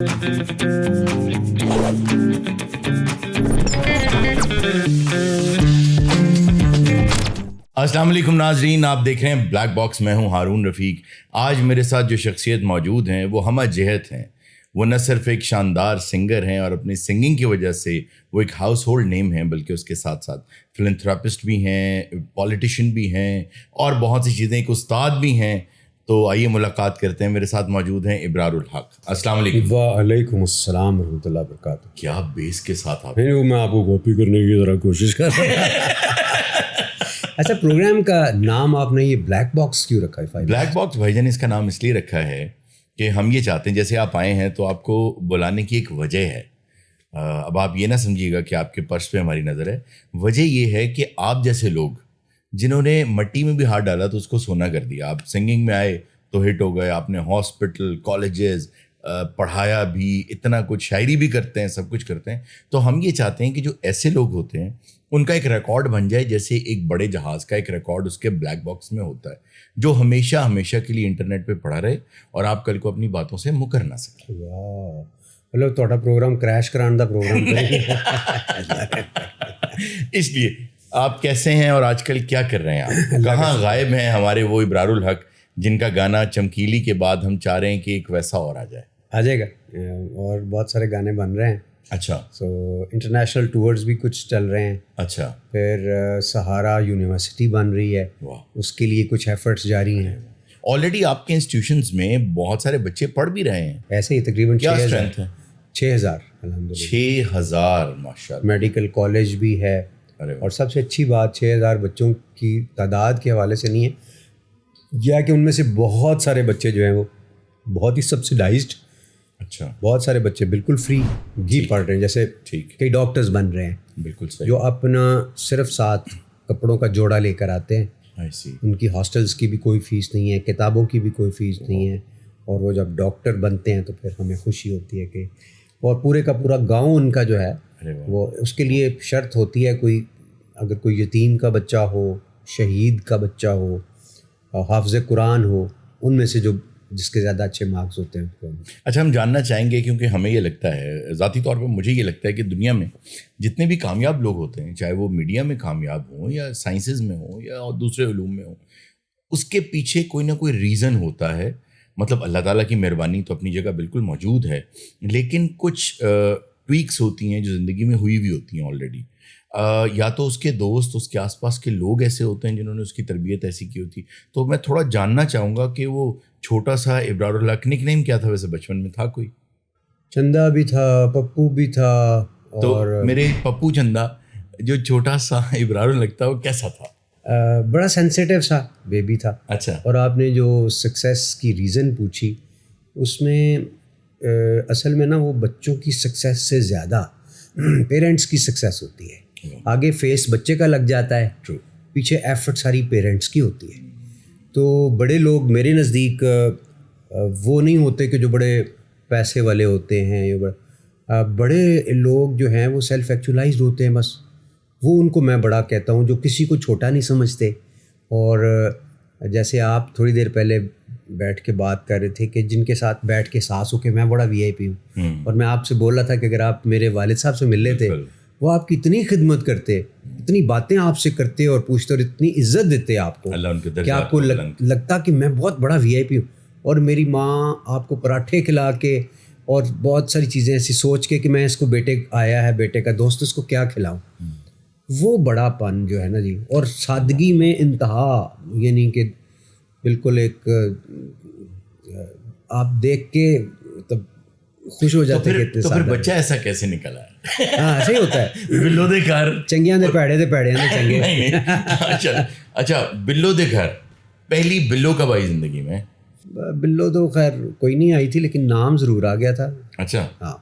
السلام علیکم ناظرین، آپ دیکھ رہے ہیں بلیک باکس. میں ہوں ہارون رفیق. آج میرے ساتھ جو شخصیت موجود ہیں وہ ہمہ جہت ہیں. وہ نہ صرف ایک شاندار سنگر ہیں اور اپنی سنگنگ کی وجہ سے وہ ایک ہاؤس ہولڈ نیم ہیں، بلکہ اس کے ساتھ ساتھ فلنتھراپسٹ بھی ہیں، پولیٹیشین بھی ہیں اور بہت سی چیزیں، ایک استاد بھی ہیں. تو آئیے ملاقات کرتے ہیں. میرے ساتھ موجود ہیں ابرار الحق. السلام علیکم. وعلیکم السلام ورحمۃ اللہ وبرکاتہ. کیا بیس کے ساتھ آپ؟ میں آپ کو کاپی کرنے کی ذرا کوشش کر رہا ہوں. اچھا، پروگرام کا نام آپ نے یہ بلیک باکس کیوں رکھا ہے؟ بلیک باکس بھائی جان اس کا نام اس لیے رکھا ہے کہ ہم یہ چاہتے ہیں، جیسے آپ آئے ہیں تو آپ کو بلانے کی ایک وجہ ہے. اب آپ یہ نہ سمجھیے گا کہ آپ کے پرس پہ ہماری نظر ہے. وجہ یہ ہے کہ آپ جیسے لوگ جنہوں نے مٹی میں بھی ہاتھ ڈالا تو اس کو سونا کر دیا. آپ سنگنگ میں آئے تو ہٹ ہو گئے. آپ نے ہاسپٹل، کالجز پڑھایا بھی، اتنا کچھ، شاعری بھی کرتے ہیں، سب کچھ کرتے ہیں. تو ہم یہ چاہتے ہیں کہ جو ایسے لوگ ہوتے ہیں ان کا ایک ریکارڈ بن جائے، جیسے ایک بڑے جہاز کا ایک ریکارڈ اس کے بلیک باکس میں ہوتا ہے، جو ہمیشہ ہمیشہ کے لیے انٹرنیٹ پہ پڑا رہے اور آپ کل کو اپنی باتوں سے مکر نہ سکیں. واہ، مطلب تھوڑا پروگرام کریش کرانے دا پروگرام. اس لیے آپ کیسے ہیں اور آج کل کیا کر رہے ہیں؟ آپ کہاں غائب ہیں ہمارے وہ ابرار الحق جن کا گانا چمکیلی کے بعد ہم چاہ رہے ہیں کہ ایک ویسا اور آ جائے؟ آ جائے گا، اور بہت سارے گانے بن رہے ہیں. اچھا. سو انٹرنیشنل ٹورز بھی کچھ چل رہے ہیں. اچھا. پھر سہارا یونیورسٹی بن رہی ہے، اس کے لیے کچھ ایفرٹس جاری ہیں. آلریڈی آپ کے انسٹیٹیوشنز میں بہت سارے بچے پڑھ بھی رہے ہیں. ایسے ہی تقریباً 6,000 الحمد للہ. 6,000 ماشاء اللہ. میڈیکل کالج بھی ہے. اور سب سے اچھی بات 6,000 بچوں کی تعداد کے حوالے سے نہیں ہے، یہ کہ ان میں سے بہت سارے بچے جو ہیں وہ بہت ہی سبسڈائزڈ. اچھا. بہت سارے بچے بالکل فری بھی پڑھ رہے ہیں، جیسے کئی ڈاکٹرز بن رہے ہیں. بالکل صحیح. جو اپنا صرف 7 کپڑوں کا جوڑا لے کر آتے ہیں. ان کی ہاسٹلس کی بھی کوئی فیس نہیں ہے، کتابوں کی بھی کوئی فیس نہیں ہے. اور وہ جب ڈاکٹر بنتے ہیں تو پھر ہمیں خوشی ہوتی ہے کہ، اور پورے کا پورا گاؤں ان کا جو ہے وہ، اس کے لیے شرط ہوتی ہے کوئی، اگر کوئی یتیم کا بچہ ہو، شہید کا بچہ ہو، حافظ قرآن ہو، ان میں سے جو جس کے زیادہ اچھے مارکس ہوتے ہیں. اچھا، ہم جاننا چاہیں گے کیونکہ ہمیں یہ لگتا ہے، ذاتی طور پہ مجھے یہ لگتا ہے کہ دنیا میں جتنے بھی کامیاب لوگ ہوتے ہیں، چاہے وہ میڈیا میں کامیاب ہوں یا سائنسز میں ہوں یا دوسرے علوم میں ہوں، اس کے پیچھے کوئی نہ کوئی ریزن ہوتا ہے. مطلب اللہ تعالیٰ کی مہربانی تو اپنی جگہ بالکل موجود ہے، لیکن کچھ ٹویکس ہوتی ہیں جو زندگی میں ہوئی بھی ہوتی ہیں آلریڈی. یا تو اس کے دوست، اس کے آس پاس کے لوگ ایسے ہوتے ہیں جنہوں نے اس کی تربیت ایسی کی ہوتی. تو میں تھوڑا جاننا چاہوں گا کہ وہ چھوٹا سا ابرار الحق، نک نیم کیا تھا ویسے بچپن میں؟ تھا کوئی؟ چندہ بھی تھا، پپو بھی تھا. تو میرے پپو چندہ جو چھوٹا سا ابرار الحق تھا وہ کیسا تھا؟ بڑا سینسیٹیو سا بیبی تھا. اچھا. اور آپ نے جو سکسیس کی ریزن پوچھی، اس میں اصل میں نا وہ بچوں کی سکسیس سے زیادہ پیرنٹس کی سکسیس ہوتی ہے. آگے فیس بچے کا لگ جاتا ہے، پیچھے ایفرٹ ساری پیرنٹس کی ہوتی ہے. تو بڑے لوگ میرے نزدیک وہ نہیں ہوتے کہ جو بڑے پیسے والے ہوتے ہیں، یا بڑے لوگ جو ہیں وہ سیلف ایکچولائزڈ ہوتے ہیں. بس وہ ان کو میں بڑا کہتا ہوں، جو کسی کو چھوٹا نہیں سمجھتے. اور جیسے آپ تھوڑی دیر پہلے بیٹھ کے بات کر رہے تھے کہ جن کے ساتھ بیٹھ کے سانس ہو کہ میں بڑا وی آئی پی ہوں، اور میں آپ سے بول رہا تھا کہ اگر آپ میرے والد صاحب سے مل لیتے، وہ آپ کی اتنی خدمت کرتے، اتنی باتیں آپ سے کرتے اور پوچھتے، اور اتنی عزت دیتے آپ کو کہ آپ کو لگتا کہ میں بہت بڑا وی آئی پی ہوں. اور میری ماں آپ کو پراٹھے کھلا کے اور بہت ساری چیزیں ایسی سوچ کے کہ میں اس کو بیٹے آیا ہے، بیٹے کا دوست، اس کو کیا کھلاؤں. وہ بڑا پن جو ہے نا جی، اور سادگی میں انتہا، یعنی کہ بالکل ایک آپ دیکھ کے تب خوش ہو جاتے ہیں. تو پھر بچہ ایسا کیسے نکلا ہے؟ ہاں صحیح ہوتا ہے. بلو دے گھر چنگیاں دے پیڑے دے پیڑے ہیں چنگے. اچھا، بلو دے گھر پہلی بلو کب آئی زندگی میں؟ بلو تو خیر کوئی نہیں آئی تھی، لیکن نام ضرور آ گیا تھا. اچھا. ہاں،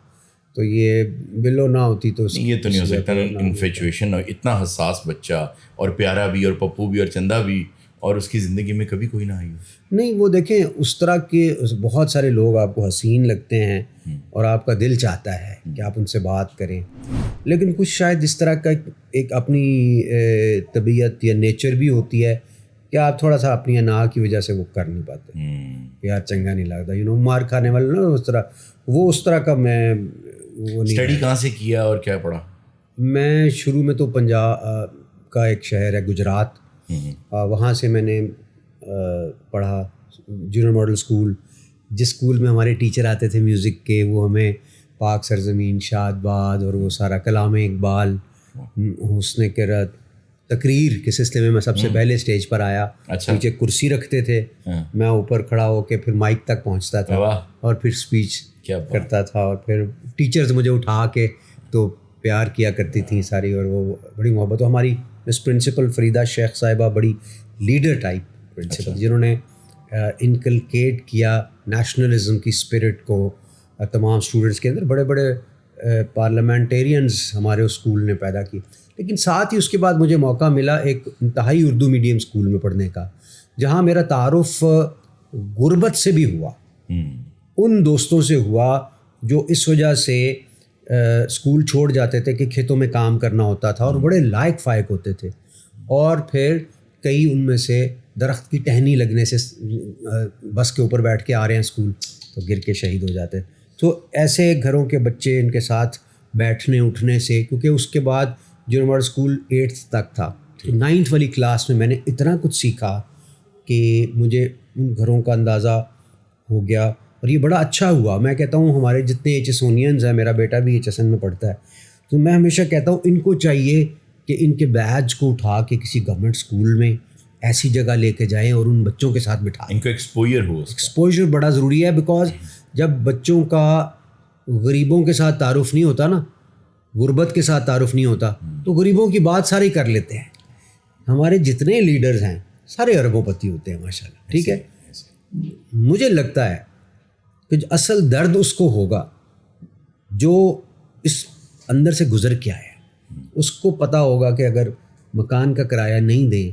تو یہ بلو نہ ہوتی تو یہ تو نہیں ہو سکتا. انفیچویشن، اتنا حساس بچہ، اور پیارا بھی، اور پپو بھی، اور چندہ بھی، اور اس کی زندگی میں کبھی کوئی نہ آئی نہیں. وہ دیکھیں، اس طرح کے بہت سارے لوگ آپ کو حسین لگتے ہیں اور آپ کا دل چاہتا ہے کہ آپ ان سے بات کریں، لیکن کچھ شاید اس طرح کا ایک اپنی طبیعت یا نیچر بھی ہوتی ہے کہ آپ تھوڑا سا اپنی انا کی وجہ سے وہ کر نہیں پاتے کہ یار چنگا نہیں لگتا، مار کھانے والے نا اس طرح کا میں وہ نہیں. اسٹڈی کہاں سے کیا اور کیا پڑھا؟ میں شروع میں تو پنجاب کا ایک شہر ہے گجرات، وہاں سے میں نے پڑھا جونیئر ماڈل اسکول، جس اسکول میں ہمارے ٹیچر آتے تھے میوزک کے، وہ ہمیں پاک سرزمین، شاد باد اور وہ سارا کلام اقبال، حسن کرت، تقریر کے سلسلے میں سب سے پہلے اسٹیج پر آیا. نیچے کرسی رکھتے تھے، میں اوپر کھڑا ہو کے پھر مائک تک پہنچتا تھا اور پھر اسپیچ کرتا تھا، اور پھر ٹیچرز مجھے اٹھا کے تو پیار کیا کرتی تھیں ساری، اور وہ بڑی محبت. ہماری مس پرنسپل فریدہ شیخ صاحبہ بڑی لیڈر ٹائپ پرنسپل، جنہوں نے انکلکیٹ کیا نیشنلزم کی اسپرٹ کو تمام اسٹوڈنٹس کے اندر. بڑے بڑے پارلیمنٹیرینز ہمارے اسکول نے پیدا کی. لیکن ساتھ ہی اس کے بعد مجھے موقع ملا ایک انتہائی اردو میڈیم اسکول میں پڑھنے کا، جہاں میرا تعارف غربت سے بھی ہوا، ان دوستوں سے ہوا جو اس وجہ سے اسکول چھوڑ جاتے تھے کہ کھیتوں میں کام کرنا ہوتا تھا، اور بڑے لائق فائق ہوتے تھے، اور پھر کئی ان میں سے درخت کی ٹہنی لگنے سے بس کے اوپر بیٹھ کے آ رہے ہیں اسکول تو گر کے شہید ہو جاتے. تو ایسے گھروں کے بچے ان کے ساتھ بیٹھنے اٹھنے سے، کیونکہ اس کے بعد جونیئر ماڈل اسکول 8th تک تھا، تو 9th والی کلاس میں میں نے اتنا کچھ سیکھا کہ مجھے ان گھروں کا اندازہ ہو گیا، اور یہ بڑا اچھا ہوا. میں کہتا ہوں ہمارے جتنے HSonians ہیں، میرا بیٹا بھی HSN میں پڑھتا ہے، تو میں ہمیشہ کہتا ہوں ان کو چاہیے کہ ان کے بیج کو اٹھا کے کسی گورنمنٹ اسکول میں ایسی جگہ لے کے جائیں اور ان بچوں کے ساتھ بٹھائیں. ان کو ایکسپوجر بڑا ضروری ہے، بیکاز جب بچوں کا غریبوں کے ساتھ تعارف نہیں ہوتا نا، غربت کے ساتھ تعارف نہیں ہوتا، تو غریبوں کی بات ساری کر لیتے ہیں. ہمارے جتنے لیڈرز ہیں سارے اربوں پتی ہوتے ہیں ماشاء اللہ. ٹھیک ہے، مجھے لگتا ہے کہ اصل درد اس کو ہوگا جو اس اندر سے گزر کے آیا ہے. اس کو پتہ ہوگا کہ اگر مکان کا کرایہ نہیں دیں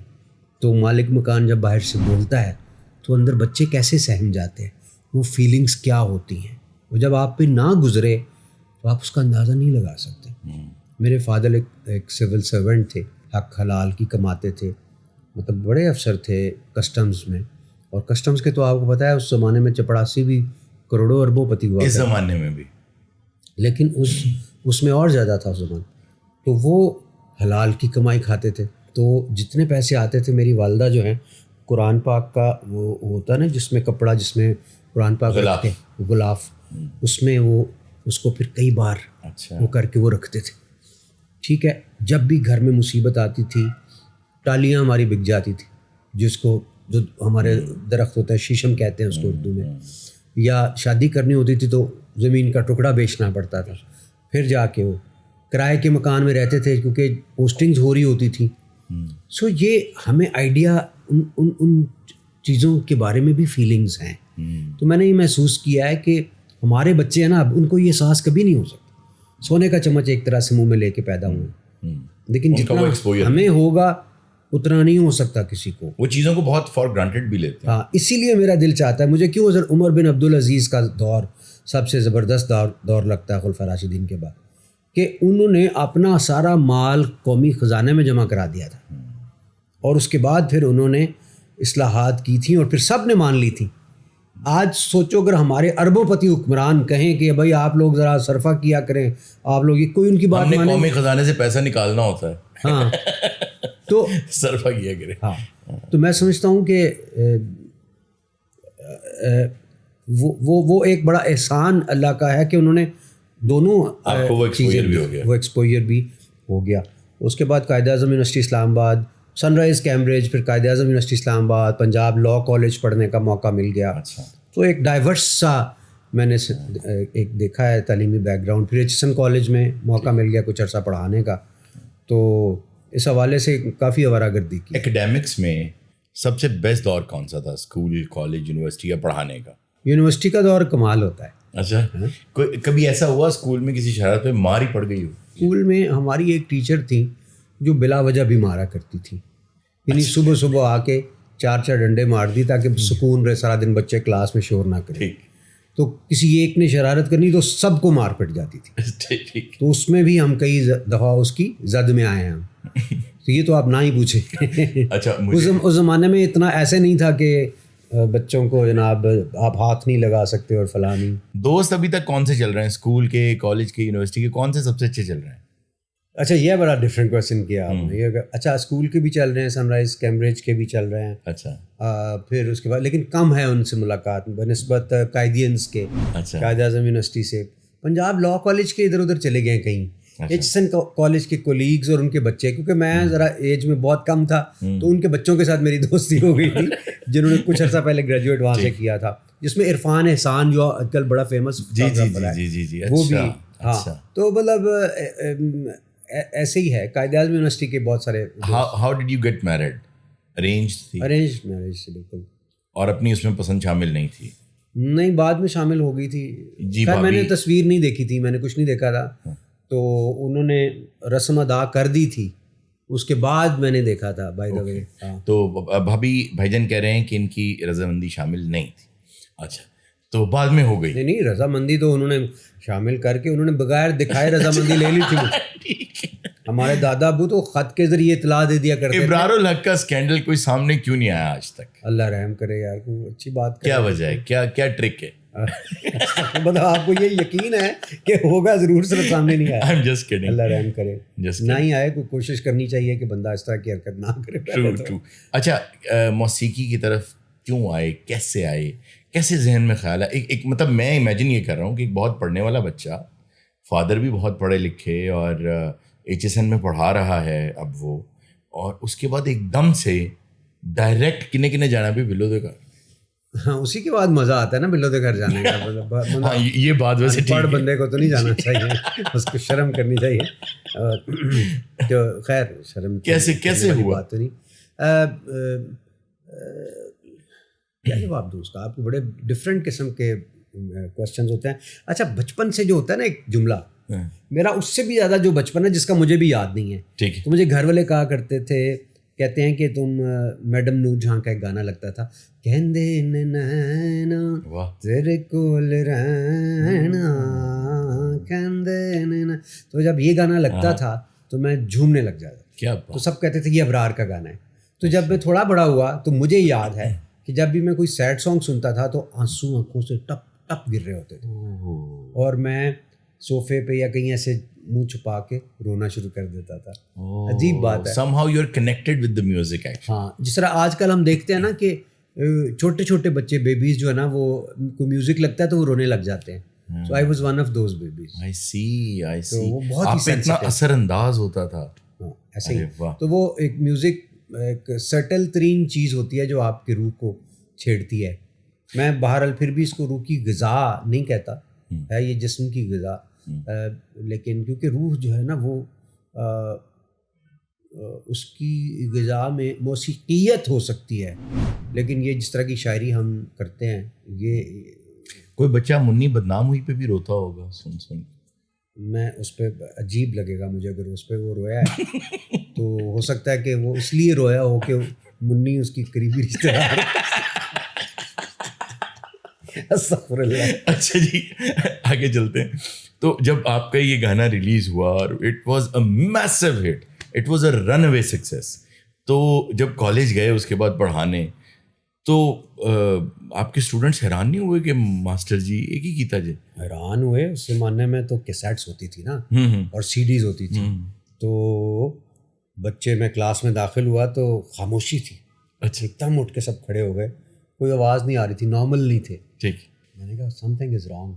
تو مالک مکان جب باہر سے بولتا ہے تو اندر بچے کیسے سہم جاتے ہیں، وہ فیلنگز کیا ہوتی ہیں. وہ جب آپ پہ نہ گزرے تو آپ اس کا اندازہ نہیں لگا سکتے. میرے فادر ایک سول سرونٹ تھے، حق حلال کی کماتے تھے، مطلب بڑے افسر تھے کسٹمز میں، اور کسٹمز کے تو آپ کو پتہ ہے اس زمانے میں چپڑاسی بھی کروڑوں اربوں پتی ہوا، اس زمانے میں بھی، لیکن اس میں اور زیادہ تھا اس زمانے. تو وہ حلال کی کمائی کھاتے تھے، تو جتنے پیسے آتے تھے میری والدہ جو ہیں قرآن پاک کا وہ ہوتا نا جس میں کپڑا، جس میں قرآن پاک رکھتے غلاف، اس میں وہ اس کو پھر کئی بار وہ کر کے وہ رکھتے تھے. ٹھیک ہے، جب بھی گھر میں مصیبت آتی تھی ٹالیاں ہماری بک جاتی تھی، جس کو جو ہمارے درخت ہوتا ہے شیشم کہتے ہیں اس کو اردو میں، یا شادی کرنی ہوتی تھی تو زمین کا ٹکڑا بیچنا پڑتا تھا. پھر جا کے وہ کرائے کے مکان میں رہتے تھے کیونکہ پوسٹنگز ہو رہی ہوتی تھیں. سو یہ ہمیں آئیڈیا ان چیزوں کے بارے میں بھی فیلنگز ہیں. تو میں نے یہ محسوس کیا ہے کہ ہمارے بچے ہیں نا، اب ان کو یہ احساس کبھی نہیں ہو سکتا. سونے کا چمچ ایک طرح سے منہ میں لے کے پیدا ہوئے، لیکن جتنا ہمیں ہوگا اتنا نہیں ہو سکتا کسی کو. وہ چیزوں کو بہت فار گرانٹیڈ بھی لیتے ہیں. ہاں، اسی لیے میرا دل چاہتا ہے، مجھے کیوں عمر بن عبدالعزیز کا دور سب سے زبردست دور لگتا ہے خلفاء راشدین کے بعد، کہ انہوں نے اپنا سارا مال قومی خزانے میں جمع کرا دیا تھا، اور اس کے بعد پھر انہوں نے اصلاحات کی تھیں اور پھر سب نے مان لی تھیں. آج سوچو اگر ہمارے اربوں پتی حکمران کہیں کہ بھائی آپ لوگ ذرا صرفہ کیا کریں، آپ لوگ کوئی ان کی بات مانے، قومی خزانے سے پیسہ نکالنا ہوتا ہے. ہاں تو صرفہ کیا کریں. ہاں، تو میں سمجھتا ہوں کہ وہ ایک بڑا احسان اللہ کا ہے کہ انہوں نے دونوں چیزیں، وہ ایکسپوجر بھی ہو گیا. اس کے بعد قائد اعظم یونیورسٹی اسلام آباد، سن رائز کیمبرج، پھر قائد اعظم یونیورسٹی اسلام آباد، پنجاب لاء کالج پڑھنے کا موقع مل گیا. تو ایک ڈائیورس سا میں نے ایک دیکھا ہے تعلیمی بیک گراؤنڈ. پھر HSN کالج میں موقع مل گیا کچھ عرصہ پڑھانے کا. تو اس حوالے سے کافی آوارہ گردی کی. ایکڈیمکس میں سب سے بیسٹ دور کون سا تھا، اسکول، کالج، یونیورسٹی یا پڑھانے کا؟ یونیورسٹی کا دور کمال ہوتا ہے. اچھا، کبھی ایسا ہوا اسکول میں کسی شرارت پہ مار ہی پڑ گئی ہو؟ اسکول میں ہماری ایک ٹیچر تھیں جو بلا وجہ بھی مارا کرتی تھی، یعنی صبح صبح آ کے 4 ڈنڈے مار دی تاکہ سکون رہے سارا دن، بچے کلاس میں شور نہ کریں. تو کسی ایک نے شرارت کرنی تو سب کو مار پٹ جاتی تھی. تو اس میں بھی ہم کئی دفعہ اس کی زد میں آئے ہیں. تو یہ تو آپ نہ ہی پوچھیں. اچھا اس زمانے میں اتنا ایسے نہیں تھا کہ بچوں کو جناب آپ ہاتھ نہیں لگا سکتے اور فلاں نہیں. دوست ابھی تک کون سے چل رہے ہیں, اسکول کے, کالج کے, یونیورسٹی کے, کون سے سب سے اچھے چل رہے ہیں؟ اچھا یہ بڑا ڈفرینٹ کویشچن کیا آپ نے. اچھا اسکول کے بھی چل رہے ہیں, سن رائز کیمبرج کے بھی چل رہے ہیں. اچھا پھر اس کے بعد لیکن کم ہے ان سے ملاقات بنسبت قائدینس کے. اچھا قائد اعظم یونیورسٹی سے پنجاب لاء کالج کے ادھر ادھر چلے گئے کہیں. ایچ این کالج کے کولیگز اور ان کے بچے, کیونکہ میں ذرا ایج میں بہت کم تھا تو ان کے بچوں کے ساتھ میری دوستی ہو گئی تھی جنہوں نے کچھ عرصہ پہلے گریجویٹ وہاں سے کیا تھا, جس میں عرفان احسان جو آج کل بڑا فیمس جی وہ بھی. ہاں تو مطلب ایسے ہی ہے. قائد اعظم یونیورسٹی کے بہت سارے. How did you get married? Arrange marriage سے بالکل. اور اپنی اس میں پسند شامل نہیں تھی؟ نہیں, بعد میں شامل ہو گئی تھی. جی میں نے تصویر نہیں دیکھی تھی, میں نے کچھ نہیں دیکھا تھا, تو انہوں نے رسم ادا کر دی تھی, اس کے بعد میں نے دیکھا تھا بائی دا وے. تو بھابھی بھائی جان کہہ رہے ہیں کہ ان کی رضامندی شامل نہیں تھی. اچھا تو بعد میں ہو گئی؟ نہیں رضامندی تو انہوں نے شامل کر کے, انہوں نے بغیر دکھائے رضامندی لے لی تھی. ہمارے دادا ابو تو خط کے ذریعے اطلاع دے دیا کرتے. ابرار الحق کا اسکینڈل کوئی سامنے کیوں نہیں آیا آج تک؟ اللہ رحم کرے یار, کوئی اچھی بات. کیا وجہ ہے, کیا ٹرک ہے؟ مطلب آپ کو یہ یقین ہے کہ ہوگا ضرور, صرف سامنے نہیں آیا. اللہ رحم کرے, نہ ہی آئے. کوئی کوشش کرنی چاہیے کہ بندہ اس طرح کی حرکت نہ کرے. اچھا موسیقی کی طرف کیوں آئے, کیسے آئے, کیسے ذہن میں خیال ہے؟ ایک مطلب میں امیجن یہ کر رہا ہوں کہ ایک بہت پڑھنے والا بچہ, فادر بھی بہت پڑھے لکھے اور ایچ ایس این میں پڑھا رہا ہے اب وہ, اور اس کے بعد ایک دم سے ڈائریکٹ کنے جانا بھی بلو دے گھر. ہاں اسی کے بعد مزہ آتا ہے نا بلو دے گھر جانے کا. یہ بات ویسے پڑھ بندے کو تو نہیں جانا چاہیے, اس کو شرم کرنی چاہیے. تو خیر شرم کیسے ہوا بات تو نہیں. کیا جواب دوں اس کا, آپ کو بڑے ڈفرینٹ قسم کے کوشچنز ہوتے ہیں. اچھا بچپن سے جو ہوتا ہے نا ایک جملہ, میرا اس سے بھی زیادہ جو بچپن ہے جس کا مجھے بھی یاد نہیں ہے, تو مجھے گھر والے کہا کرتے تھے, کہتے ہیں کہ تم میڈم نور جہاں کا ایک گانا لگتا تھا, کہندے نینا تیرے کول رہنا, کہندے نینا, تو جب یہ گانا لگتا تھا تو میں جھومنے لگ جاتا. تو سب کہتے تھے یہ ابرار کا گانا ہے. تو جب میں تھوڑا بڑا ہوا تو مجھے یاد ہے کہ جب بھی میں کوئی سیڈ سانگ سنتا تھا تو آنسو آنکھوں سے ٹپ ٹپ گر رہے ہوتے تھے, اور میں صوفے پہ یا کہیں ایسے منہ چھپا کے رونا شروع کر دیتا تھا. عجیب بات ہے. somehow you are connected with the music actually. ہاں جس طرح آج کل ہم دیکھتے ہیں نا کہ چھوٹے چھوٹے بچے بیبیز جو ہے نا, وہ کوئی میوزک لگتا ہے تو وہ رونے لگ جاتے ہیں. So I was one of those babies. I see. تو وہ بہت آپ پہ اتنا اثر انداز ہوتا تھا. ایسے ہی. تو وہ ایک میوزک ایک سٹل ترین چیز ہوتی ہے جو آپ کی روح کو چھیڑتی ہے. میں بہرحال پھر بھی اس کو روح کی غذا نہیں کہتا, ہے یہ جسم کی غذا, لیکن کیونکہ روح جو ہے نا وہ اس کی غذا میں موسیقیت ہو سکتی ہے, لیکن یہ جس طرح کی شاعری ہم کرتے ہیں, یہ کوئی بچہ منی بدنام ہوئی پہ بھی روتا ہوگا سن. میں اس پہ عجیب لگے گا مجھے اگر اس پہ وہ رویا ہے, تو ہو سکتا ہے کہ وہ اس لیے رویا ہو کہ منی اس کی قریبی رشتے دار. استغفر اللہ. اچھا جی آگے چلتے ہیں. تو جب آپ کا یہ گانا ریلیز ہوا اور it was a massive hit, it was a runaway success, تو جب کالج گئے اس کے بعد پڑھانے, تو آپ کے اسٹوڈنٹس حیران نہیں ہوئے کہ ماسٹر جی ایک ہی کیتا جی؟ حیران ہوئے. اس زمانے میں تو کیسیٹس ہوتی تھی نا, اور سی ڈیز ہوتی تھی. تو بچے میں کلاس میں داخل ہوا تو خاموشی تھی. اچھا ایک دم اٹھ کے سب کھڑے ہو گئے, کوئی آواز نہیں آ رہی تھی, نارمل نہیں تھے. ٹھیک. میں نے کہا some thing is wrong.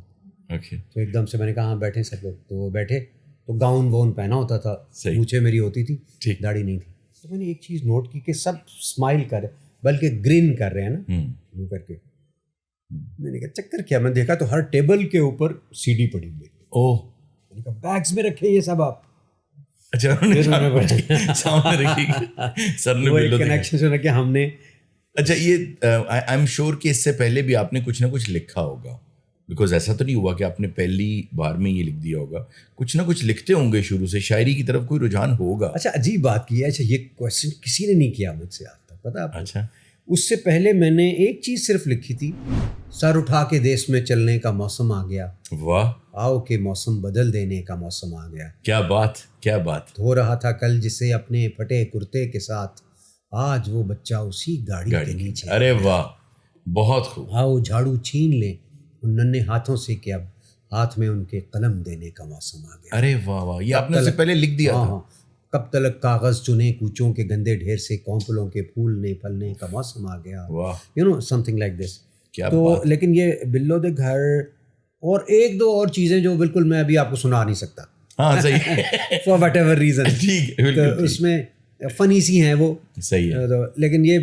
Okay. تو ایک دم سے میں نے کہا ہاں بیٹھے سب لوگ. تو وہ بیٹھے, تو گاؤن وون پہنا ہوتا تھا, مونچھیں میری ہوتی تھی, داڑھی نہیں تھی. تو میں نے ایک چیز نوٹ کی کہ سب اسمائل کر رہے, بلکہ گرین کر رہے ہیں نا منہ کر کے. میں نے کہا چکر کیا؟ میں دیکھا تو ہر ٹیبل کے اوپر سی ڈی پڑی ہوئی. اوہ. میں نے کہا بیگس میں رکھے یہ سب آپ. اچھا سامنے رکھی سر نے وہ ایک کنیکشن سے رکھے ہم نے. اچھا یہ آئی ایم شیور کہ اس سے پہلے بھی آپ نے کچھ نہ کچھ لکھا ہوگا, بیکاز ایسا تو نہیں ہوا کہ آپ نے پہلی بار میں یہ لکھ دیا ہوگا, کچھ نہ کچھ لکھتے ہوں گے شروع سے, شاعری کی طرف کوئی رجحان ہوگا. اچھا عجیب بات کی ہے. اچھا یہ کویشچن کسی نے نہیں کیا مجھ سے آج تک, پتہ آپ کو. اچھا اس سے پہلے میں نے ایک چیز صرف لکھی تھی, سر اٹھا کے دیس میں چلنے کا موسم آ گیا. واہ. آؤ کہ موسم بدل دینے کا موسم آ گیا. کیا بات، کیا بات. دھو رہا تھا کل جسے اپنے پھٹے کرتے کے ساتھ، آج وہ بچہ اسی گاڑی کے نیچے. ارے واہ، بہت خوب. آؤ جھاڑو چھین لیں ان ننھے ہاتھوں سے کہ اب ہاتھ میں ان کے قلم دینے کا موسم آ گیا. ارے واہ واہ، یہ آپ نے اس سے پہلے لکھ دیا تھا. ہاں، کب تلک کاغذ چنے کوچوں کے گندے ڈھیر سے کونپلوں کے پھولنے پھلنے کا موسم آ گیا. واہ، you know something like this. کیا تو بات. لیکن یہ بلو دے گھر اور ایک دو اور چیزیں جو بالکل میں ابھی آپ کو سنا نہیں سکتا ہاں صحیح فار وٹ ایور ریزن. ٹھیک ہے، تو اس میں فنی سی ہیں وہ. صحیح ہے. لیکن یہ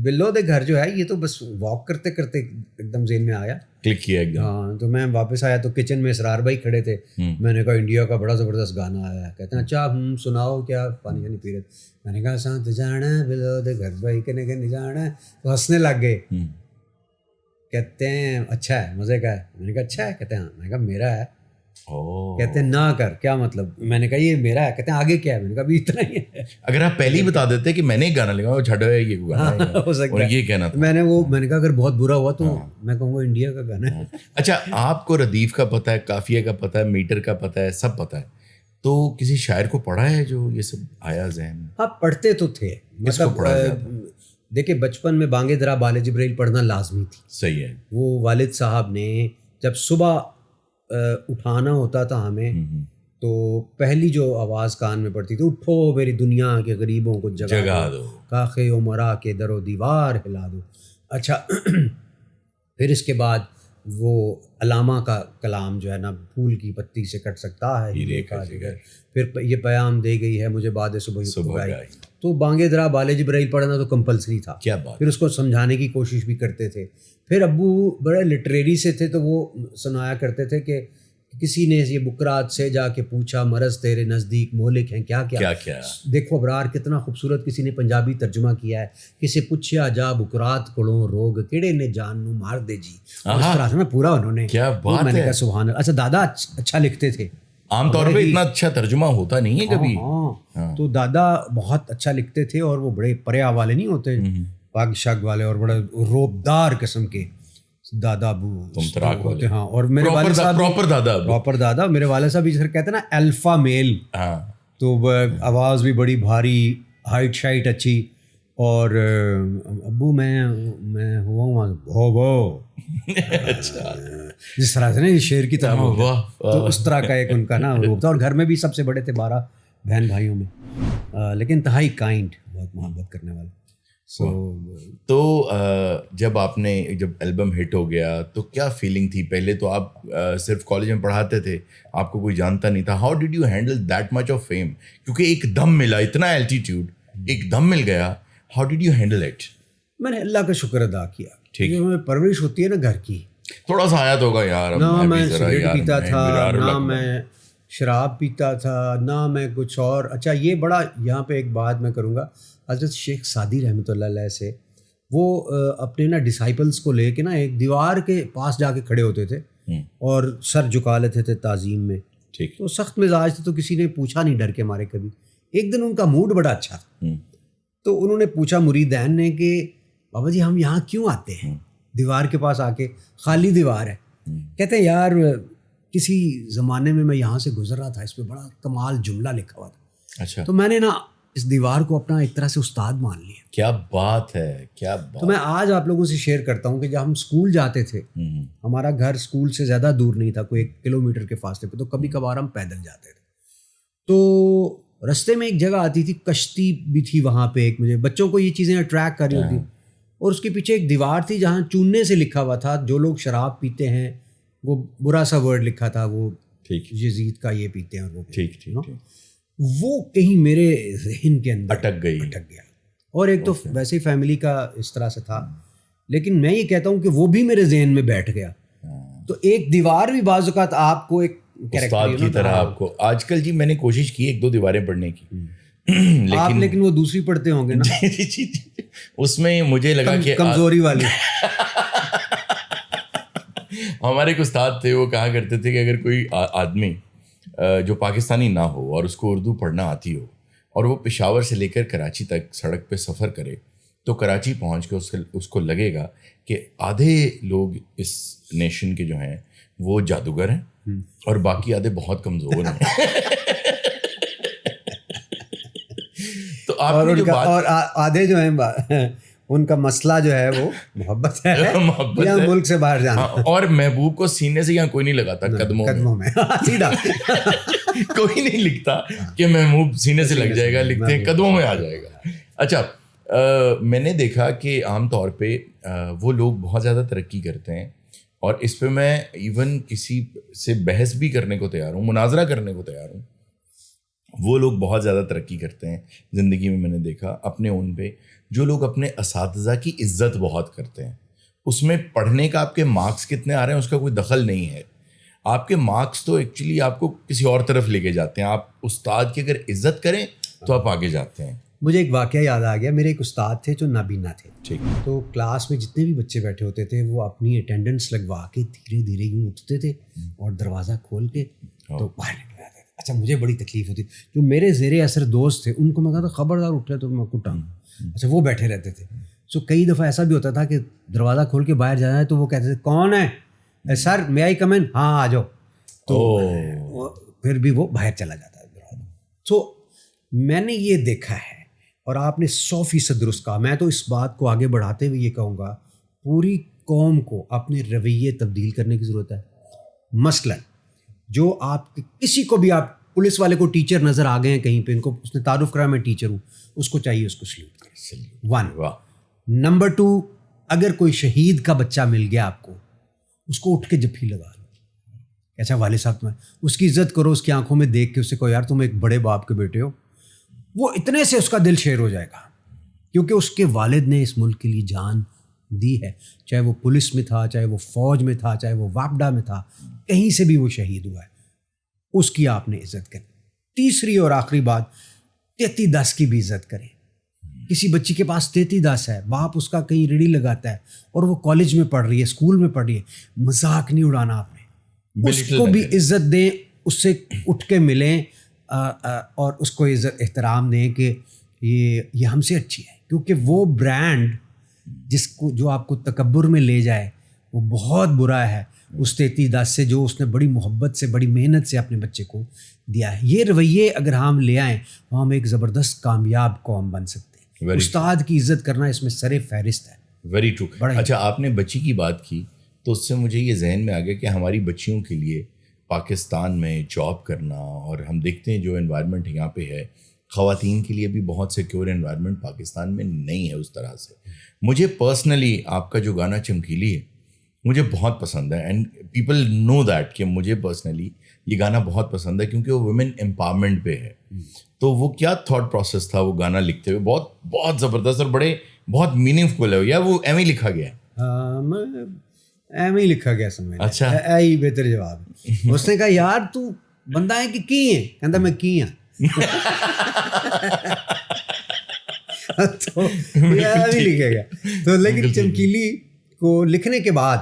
بلو دے گھر جو ہے یہ تو بس واک کرتے کرتے ایک دم ذہن میں آیا، کلک کیا ایک دم. ہاں. تو میں واپس آیا تو کچن میں اسرار بھائی کھڑے تھے. میں نے کہا انڈیا کا بڑا زبردست گانا آیا ہے. کہتے ہیں اچھا سناؤ کیا. پانی شانی پی رہے. میں نے کہا سانت جانا بلو دے گھر بھائی کہنے کہ نہیں جانا. تو ہنسنے لگ گئے. کہتے ہیں اچھا ہے، مزے کا ہے. میں نے کہا اچھا ہے. کہتے ہیں ہاں. میں نے کہا میرا ہے. کہتے ہیں نہ کر. کیا مطلب. میں نے کہا یہ میرا ہے. کہتے ہیں آگے کیا ہے. میں نے کہا ابھی اتنا ہی ہے. اگر آپ پہلے ہی بتا دیتے کہ میں نے ایک گانا لگا وہ چھٹو ہے یہ گانا ہو سکتا ہے یہ کہنا تھا. میں نے کہا اگر بہت برا ہوا تو میں کہوں گا انڈیا کا گانا ہے. اچھا، آپ کو ردیف کا پتہ ہے، قافیہ کا پتہ ہے، میٹر کا پتہ ہے، سب پتہ ہے. تو کسی شاعر کو پڑھا ہے جو یہ سب آیا ذہن میں؟ ہاں پڑھتے تو تھے. کس کو پڑھا جاتا؟ دیکھیں بچپن میں بانگے درا بال جبریل پڑھنا لازمی تھی. صحیح ہے. وہ والد صاحب نے جب صبح اٹھانا ہوتا تھا ہمیں تو پہلی جو آواز کان میں پڑتی تھی، اٹھو میری دنیا کے غریبوں کو جگا دو، کاخے عمرا کے در و دیوار ہلا دو. اچھا پھر اس کے بعد وہ علامہ کا کلام جو ہے نا، پھول کی پتی سے کٹ سکتا ہے ہیرے کا جگر. پھر یہ پیام دے گئی ہے مجھے بعد صبح گائی. تو بانگے درا بال جبریل پڑھنا تو کمپلسری تھا. کیا بات. پھر اس کو سمجھانے کی کوشش بھی کرتے تھے. پھر ابو بڑے لٹریری سے تھے تو وہ سنایا کرتے تھے کہ کسی نے یہ بکرات سے جا کے پوچھا مرض تیرے نزدیک مہلک ہیں کیا کیا. دیکھو ابرار کتنا خوبصورت کسی نے پنجابی ترجمہ کیا ہے. کسی پوچھا جا بکرات کڑوں روگ کیڑے نے جان نو مار دے جی. اس طرح سے نا پورا انہوں نے. کیا بات ہے. میں نے کہا سبحان اللہ. اچھا دادا اچھا لکھتے تھے. عام طور پہ اتنا اچھا ترجمہ ہوتا نہیں ہے کبھی. ہاں تو دادا بہت اچھا لکھتے تھے اور وہ بڑے پریا والے نہیں ہوتے پاگ شاگ والے اور بڑے روبدار قسم کے دادا ابو ہوتے. ہاں اور میرے والد صاحب پراپر دادا. میرے والد صاحب جیسے کہتے ہیں نا الفا میل. تو آواز بھی بڑی بھاری، ہائٹ شائٹ اچھی. اور ابو میں ہوا ہوں جس طرح سے نا شیر کی طرح، تو اس طرح کا ایک ان کا نا روپ تھا. اور گھر میں بھی سب سے بڑے تھے 12 بہن بھائیوں میں، لیکن انتہائی کائنڈ، بہت محبت کرنے والے. تو جب آپ نے جب البم ہٹ ہو گیا تو کیا فیلنگ تھی؟ پہلے تو آپ صرف کالج میں پڑھاتے تھے، آپ کو کوئی جانتا نہیں تھا. How did you handle that much of fame? کیونکہ ایک دم ملا، اتنا الٹیٹیوڈ ایک دم مل گیا. How did you handle it? میں نے اللہ کا شکر ادا کیا. جو ہمیں پرورش ہوتی ہے نا گھر کی، تھوڑا سا آیا تو ہوگا یار. نہ میں سگریٹ پیتا تھا، نہ میں شراب پیتا تھا، نہ میں کچھ اور. اچھا یہ بڑا یہاں پہ ایک بات میں کروں گا. حضرت شیخ سعدی رحمۃ اللہ علیہ سے وہ اپنے نا ڈسائپلس کو لے کے نا ایک دیوار کے پاس جا کے کھڑے ہوتے تھے اور سر جھکا لیتے تھے تعظیم میں. تو سخت مزاج تھے تو کسی نے پوچھا نہیں ڈر کے مارے کبھی. ایک دن ان کا موڈ بڑا اچھا تھا تو انہوں نے پوچھا مریدین نے کہ بابا جی ہم یہاں کیوں آتے ہیں دیوار کے پاس آ کے؟ خالی دیوار ہے. کہتے ہیں یار کسی زمانے میں یہاں سے گزر رہا تھا، اس پہ بڑا کمال جملہ لکھا ہوا تھا. اچھا. تو میں نے نا اس دیوار کو اپنا ایک طرح سے استاد مان لیا. کیا بات ہے، کیا بات. تو میں آج آپ لوگوں سے شیئر کرتا ہوں کہ جب ہم اسکول جاتے تھے، ہمارا گھر اسکول سے زیادہ دور نہیں تھا، کوئی 1 کلومیٹر کے فاصلے پہ، تو کبھی کبھار ہم پیدل جاتے تھے. تو رستے میں ایک جگہ آتی تھی، کشتی بھی تھی وہاں پہ. ایک مجھے بچوں کو یہ چیزیں اٹریکٹ کر رہی ہوتی، اور اس کے پیچھے ایک دیوار تھی جہاں چوننے سے لکھا ہوا تھا جو لوگ شراب پیتے ہیں، وہ برا سا ورڈ لکھا تھا، وہ یزید کا یہ پیتے ہیں اور وہ ٹھیک. وہ کہیں میرے ذہن کے اندر اٹک گیا. اور ایک تو ویسے ہی فیملی کا اس طرح سے تھا، لیکن میں یہ کہتا ہوں کہ وہ بھی میرے ذہن میں بیٹھ گیا. تو ایک دیوار بھی بعض اوقات آپ کو ایک استاد کی طرح آپ کو. آج کل جی میں نے کوشش کی 1-2 دیواریں پڑھنے کی، لیکن وہ دوسری پڑھتے ہوں گے نا. اس میں مجھے لگا کہ کمزوری والی. ہمارے ایک استاد تھے، وہ کہا کرتے تھے کہ اگر کوئی آدمی جو پاکستانی نہ ہو اور اس کو اردو پڑھنا آتی ہو اور وہ پشاور سے لے کر کراچی تک سڑک پہ سفر کرے تو کراچی پہنچ کے اس کو لگے گا کہ آدھے لوگ اس نیشن کے جو ہیں وہ جادوگر ہیں اور باقی آدھے بہت کمزور ہیں. تو آپ نے جو بات, اور آدھے جو ہیں ان کا مسئلہ جو ہے وہ محبت ہے یا ملک سے باہر جانا. اور محبوب کو سینے سے یہاں کوئی نہیں لگاتا, قدموں میں سیدھا کوئی نہیں لکھتا کہ محبوب سینے سے لگ جائے گا, لکھتے ہیں قدموں میں آ جائے گا. اچھا, میں نے دیکھا کہ عام طور پہ وہ لوگ بہت زیادہ ترقی کرتے ہیں, اور اس پہ میں ایون کسی سے بحث بھی کرنے کو تیار ہوں, مناظرہ کرنے کو تیار ہوں. وہ لوگ بہت زیادہ ترقی کرتے ہیں زندگی میں. میں نے دیکھا اپنے ان پہ, جو لوگ اپنے اساتذہ کی عزت بہت کرتے ہیں. اس میں پڑھنے کا آپ کے مارکس کتنے آ رہے ہیں اس کا کوئی دخل نہیں ہے. آپ کے مارکس تو ایکچولی آپ کو کسی اور طرف لے کے جاتے ہیں. آپ استاد کی اگر عزت کریں تو آپ آگے جاتے ہیں. مجھے ایک واقعہ یاد آ گیا. میرے ایک استاد تھے جو نابینا تھے. ٹھیک. تو کلاس میں جتنے بھی بچے بیٹھے ہوتے تھے وہ اپنی اٹینڈنس لگوا کے دھیرے دھیرے یوں اٹھتے تھے اور دروازہ کھول کے تو باہر نکل جاتے تھے. اچھا, مجھے بڑی تکلیف ہوتی. جو میرے زیر اثر دوست تھے ان کو میں کہا تھا خبردار اٹھے تو میں کٹا. اچھا, وہ بیٹھے رہتے تھے. سو کئی دفعہ ایسا بھی ہوتا تھا کہ دروازہ کھول کے باہر جانا ہے تو وہ کہتے تھے کون ہے سر, مے آئی کم ان, ہاں آ جاؤ. تو پھر بھی وہ باہر چلا جاتا ہے. سو میں نے یہ دیکھا ہے, اور آپ نے 100% درست کہا. میں تو اس بات کو آگے بڑھاتے ہوئے یہ کہوں گا پوری قوم کو اپنے رویے تبدیل کرنے کی ضرورت ہے. مثلاً جو آپ کسی کو بھی, آپ پولیس والے کو ٹیچر نظر آ گئے ہیں کہیں پہ, ان کو اس نے تعارف کرا میں ٹیچر ہوں, اس کو چاہیے اس کو سلیوٹ کریں. 1. نمبر 2, اگر کوئی شہید کا بچہ مل گیا آپ کو, اس کو اٹھ کے جپھی لگا لو. اچھا والد صاحب تمہیں, اس کی عزت کرو, اس کی آنکھوں میں دیکھ کے اس سے کہو یار تم ایک بڑے باپ کے بیٹے ہو. وہ اتنے سے اس کا دل شیر ہو جائے گا, کیونکہ اس کے والد نے اس ملک کے لیے جان دی ہے. چاہے وہ پولیس میں تھا, چاہے وہ فوج میں تھا, چاہے وہ واپڈا میں تھا, کہیں سے بھی وہ شہید ہوا ہے, اس کی آپ نے عزت کریں. تیسری اور آخری بات, 3310 کی بھی عزت کریں. کسی بچی کے پاس 3310 ہے, باپ اس کا کہیں ریڑھی لگاتا ہے اور وہ کالج میں پڑھ رہی ہے, اسکول میں پڑھ رہی ہے, مذاق نہیں اڑانا آپ نے. اس کو بھی عزت دیں, اس سے اٹھ کے ملیں اور اس کو عزت احترام دیں کہ یہ ہم سے اچھی ہے. کیونکہ وہ برانڈ جس کو جو آپ کو تکبر میں لے جائے وہ بہت برا ہے اس 3310 سے, جو اس نے بڑی محبت سے, بڑی محنت سے اپنے بچے کو دیا ہے. یہ رویے اگر ہم لے آئیں تو ہم ایک زبردست کامیاب قوم بن سکتے ہیں. استاد کی عزت کرنا اس میں سر فہرست ہے. Very true. اچھا, آپ نے بچی کی بات کی تو اس سے مجھے یہ ذہن میں آ گیا کہ ہماری بچیوں کے لیے پاکستان میں جاب کرنا, اور ہم دیکھتے ہیں جو انوائرمنٹ یہاں پہ ہے, خواتین کے لیے بھی بہت سیکیور انوائرمنٹ پاکستان میں نہیں ہے اس طرح سے. مجھے پرسنلی آپ کا جو گانا چمکیلی ہے مجھے بہت پسند ہے, اینڈ پیپل نو دیٹ کہ مجھے پرسنلی یہ گانا بہت پسند ہے کیونکہ وہ ویمن امپاورمنٹ پہ ہے. تو وہ کیا تھاٹ پروسیس تھا وہ گانا لکھتے ہوئے؟ بہت بہت زبردست اور بہت میننگ فل ہے, یا وہ ایم ہی لکھا گیا؟ ایم ہی لکھا گیا سمجھ. اچھا, اے بہتر جواب. اس نے کہا یار تو بندہ ہے کہ کی ہے, کہتا میں کی ہوں. تو یہ لکھا گیا. تو لیکن چمکیلی کو لکھنے کے بعد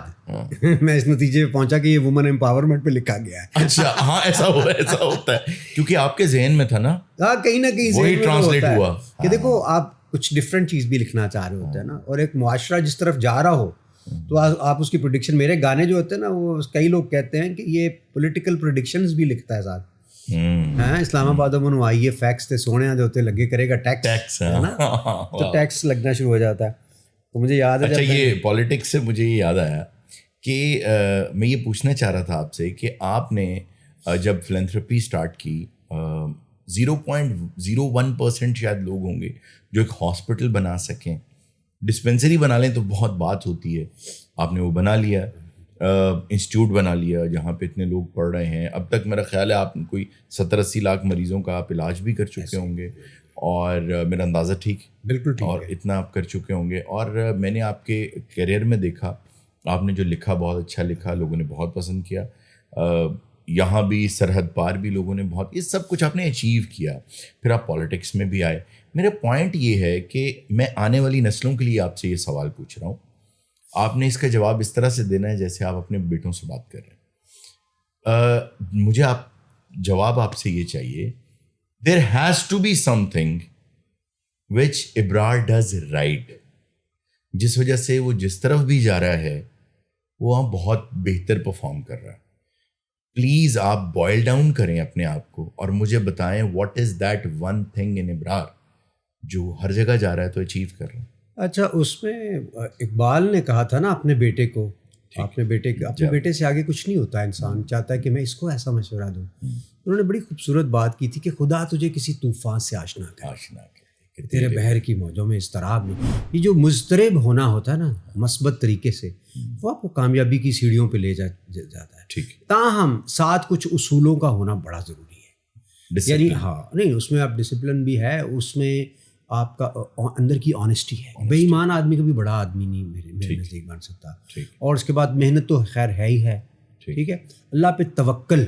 میں اس نتیجے پہ پہنچا کہ یہ وومن امپاورمنٹ پہ لکھا گیا ہے. اچھا, ہاں ایسا ہوتا ہے کیونکہ آپ کے ذہن میں تھا نا, ہاں کہیں نہ کہیں وہی ٹرانسلیٹ ہوا کہ دیکھو آپ کچھ ڈفرینٹ چیز بھی لکھنا چاہ رہے ہوتے ہیں نا, اور ایک معاشرہ جس طرف جا رہا ہو تو آپ اس کی پریڈکشن. میرے گانے جو ہوتے ہیں نا وہ کئی لوگ کہتے ہیں کہ یہ پولیٹیکل پریڈکشنز بھی لکھتا ہے ساتھ. ہاں, اسلام آباد میں آئیے فیکس تے سونے جو ہوتے لگے کرے گا ٹیکس ہے نا, تو ٹیکس لگنا شروع ہو جاتا ہے. تو مجھے یاد ہے, اچھا یہ پالیٹکس سے مجھے یہ یاد آیا کہ میں یہ پوچھنا چاہ رہا تھا آپ سے کہ آپ نے جب فلینتھرپی اسٹارٹ کی 0.01% شاید لوگ ہوں گے جو ایک ہاسپٹل بنا سکیں, ڈسپینسری بنا لیں تو بہت بات ہوتی ہے, آپ نے وہ بنا لیا, انسٹیٹیوٹ بنا لیا جہاں پہ اتنے لوگ پڑھ رہے ہیں. اب تک میرا خیال ہے آپ کوئی 70-80 لاکھ مریضوں کا آپ علاج بھی کر چکے ہوں گے, اور میرا اندازہ ٹھیک بالکل ٹھیک, اور اتنا آپ کر چکے ہوں گے. اور میں نے آپ کے کیریئر میں دیکھا آپ نے جو لکھا بہت اچھا لکھا, لوگوں نے بہت پسند کیا. یہاں بھی سرحد پار بھی لوگوں نے بہت, یہ سب کچھ آپ نے اچیو کیا. پھر آپ پالیٹکس میں بھی آئے. میرا پوائنٹ یہ ہے کہ میں آنے والی نسلوں کے لیے آپ سے یہ سوال پوچھ رہا ہوں, آپ نے اس کا جواب اس طرح سے دینا ہے جیسے آپ اپنے بیٹوں سے بات کر رہے ہیں. مجھے جواب آپ سے یہ چاہیے, there has to be something which Abrar does right, جس وجہ سے وہ جس طرف بھی جا رہا ہے وہ وہاں بہت بہتر پرفارم کر رہا ہے. پلیز آپ بوائل ڈاؤن کریں اپنے آپ کو اور مجھے بتائیں what is that one thing in Abrar جو ہر جگہ جا رہا ہے تو اچیو کر رہا ہے. اچھا اس میں اقبال نے کہا تھا نا اپنے بیٹے کو, اپنے بیٹے سے آگے کچھ نہیں ہوتا, انسان چاہتا ہے کہ میں اس کو ایسا مشورہ دوں. انہوں نے بڑی خوبصورت بات کی تھی کہ خدا تجھے کسی طوفان سے آشنا کرے, تیرے بحر کی موجوں میں اضطراب نہیں. یہ جو مضطرب ہونا ہوتا ہے نا مثبت طریقے سے, وہ آپ کو کامیابی کی سیڑھیوں پہ لے جاتا ہے. ٹھیک. تاہم ساتھ کچھ اصولوں کا ہونا بڑا ضروری ہے. یعنی ہاں نہیں, اس میں آپ ڈسپلن بھی ہے, اس میں آپ کا اندر کی آنیسٹی ہے. بے ایمان آدمی کبھی بڑا آدمی نہیں میرے نزدیک بن سکتا. اور اس کے بعد محنت تو خیر ہے ہی ہے, ٹھیک ہے. اللہ پہ توکل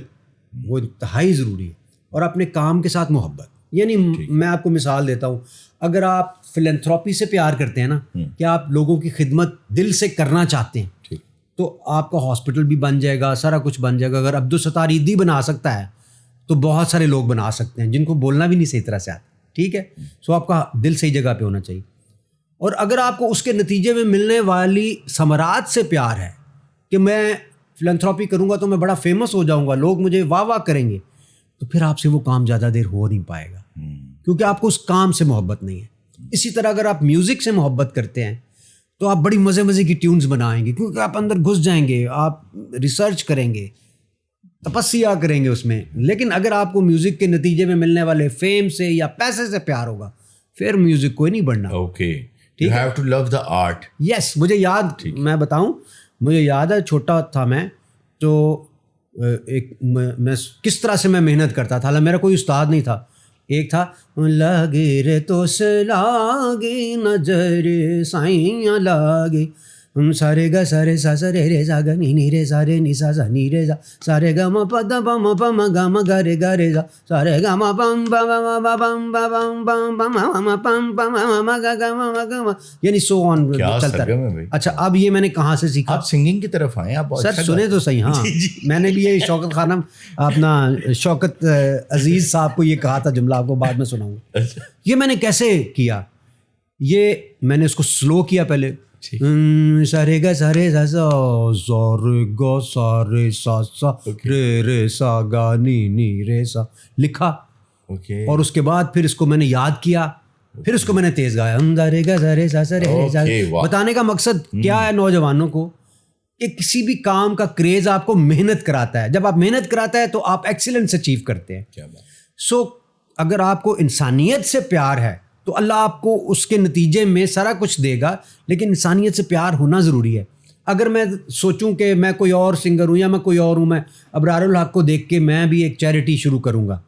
وہ انتہائی ضروری ہے, اور اپنے کام کے ساتھ محبت. یعنی میں آپ کو مثال دیتا ہوں, اگر آپ فلینتھراپی سے پیار کرتے ہیں نا, کہ آپ لوگوں کی خدمت دل سے کرنا چاہتے ہیں, تو آپ کا ہاسپٹل بھی بن جائے گا, سارا کچھ بن جائے گا. اگر عبدالستار ایدھی بنا سکتا ہے تو بہت سارے لوگ بنا سکتے ہیں جن کو بولنا بھی نہیں صحیح طرح سے آتا, ٹھیک ہے. سو آپ کا دل صحیح جگہ پہ ہونا چاہیے. اور اگر آپ کو اس کے نتیجے میں ملنے والی ثمرات سے پیار ہے کہ میں فلینتھراپی کروں گا تو میں بڑا فیمس ہو جاؤں گا, لوگ مجھے واہ واہ کریں گے, تو پھر آپ سے وہ کام زیادہ دیر ہو نہیں پائے گا, کیونکہ آپ کو اس کام سے محبت نہیں ہے. اسی طرح اگر آپ میوزک سے محبت کرتے ہیں تو آپ بڑی مزے کی ٹیونز بنائیں گے, کیونکہ آپ اندر گھس جائیں گے, آپ ریسرچ کریں گے, تپسیا کریں گے اس میں. لیکن اگر آپ کو میوزک کے نتیجے میں ملنے والے فیم سے یا پیسے سے پیار ہوگا, پھر میوزک کوئی نہیں بڑھنا. Okay, you have to love the art. Yes, مجھے یاد, میں بتاؤں, مجھے یاد ہے چھوٹا تھا میں تو میں کس طرح سے میں محنت کرتا تھا. میرا کوئی استاد نہیں تھا. ایک تھا لگے رے تو سے لاگے نظر سائیاں لاگے سارے گا سارے سا سرے رے سا گا نی رے سا رے نی سا سا نی رے سا سارے گا ما پا دا پا ما پا ما گا ما گا رے سا سارے گا ما پم با با با بم با بم بم بم ما پم پم ما گا گا ما گا ما, یعنی سو آن چلتا ہے. اچھا اب یہ میں نے کہاں سے سیکھا؟ آپ سنگنگ کی طرف آئیں آپ. سر سنے تو صحیح. ہاں میں نے بھی یہ شوکت خانم اپنا شوکت عزیز صاحب کو یہ کہا تھا جملہ, آپ کو بعد میں سناؤں گا. یہ میں نے کیسے کیا, یہ میں نے اس کو سلو کیا پہلے, سارے گا سارے سا سا سارے گا سارے سا سا رے رے سا گا نی رے سا لکھا. اور اس کے بعد پھر اس کو میں نے یاد کیا, پھر اس کو میں نے تیز گایا. سارے گا سارے سا سا رے رے سا. بتانے کا مقصد کیا ہے نوجوانوں کو, کہ کسی بھی کام کا کریز آپ کو محنت کراتا ہے. جب آپ محنت کراتا ہے تو آپ ایکسیلنس اچیو کرتے ہیں. سو اگر آپ کو انسانیت سے پیار ہے تو اللہ آپ کو اس کے نتیجے میں سارا کچھ دے گا, لیکن انسانیت سے پیار ہونا ضروری ہے. اگر میں سوچوں کہ میں کوئی اور سنگر ہوں یا میں کوئی اور ہوں, میں ابرار الحق کو دیکھ کے میں بھی ایک چیریٹی شروع کروں گا,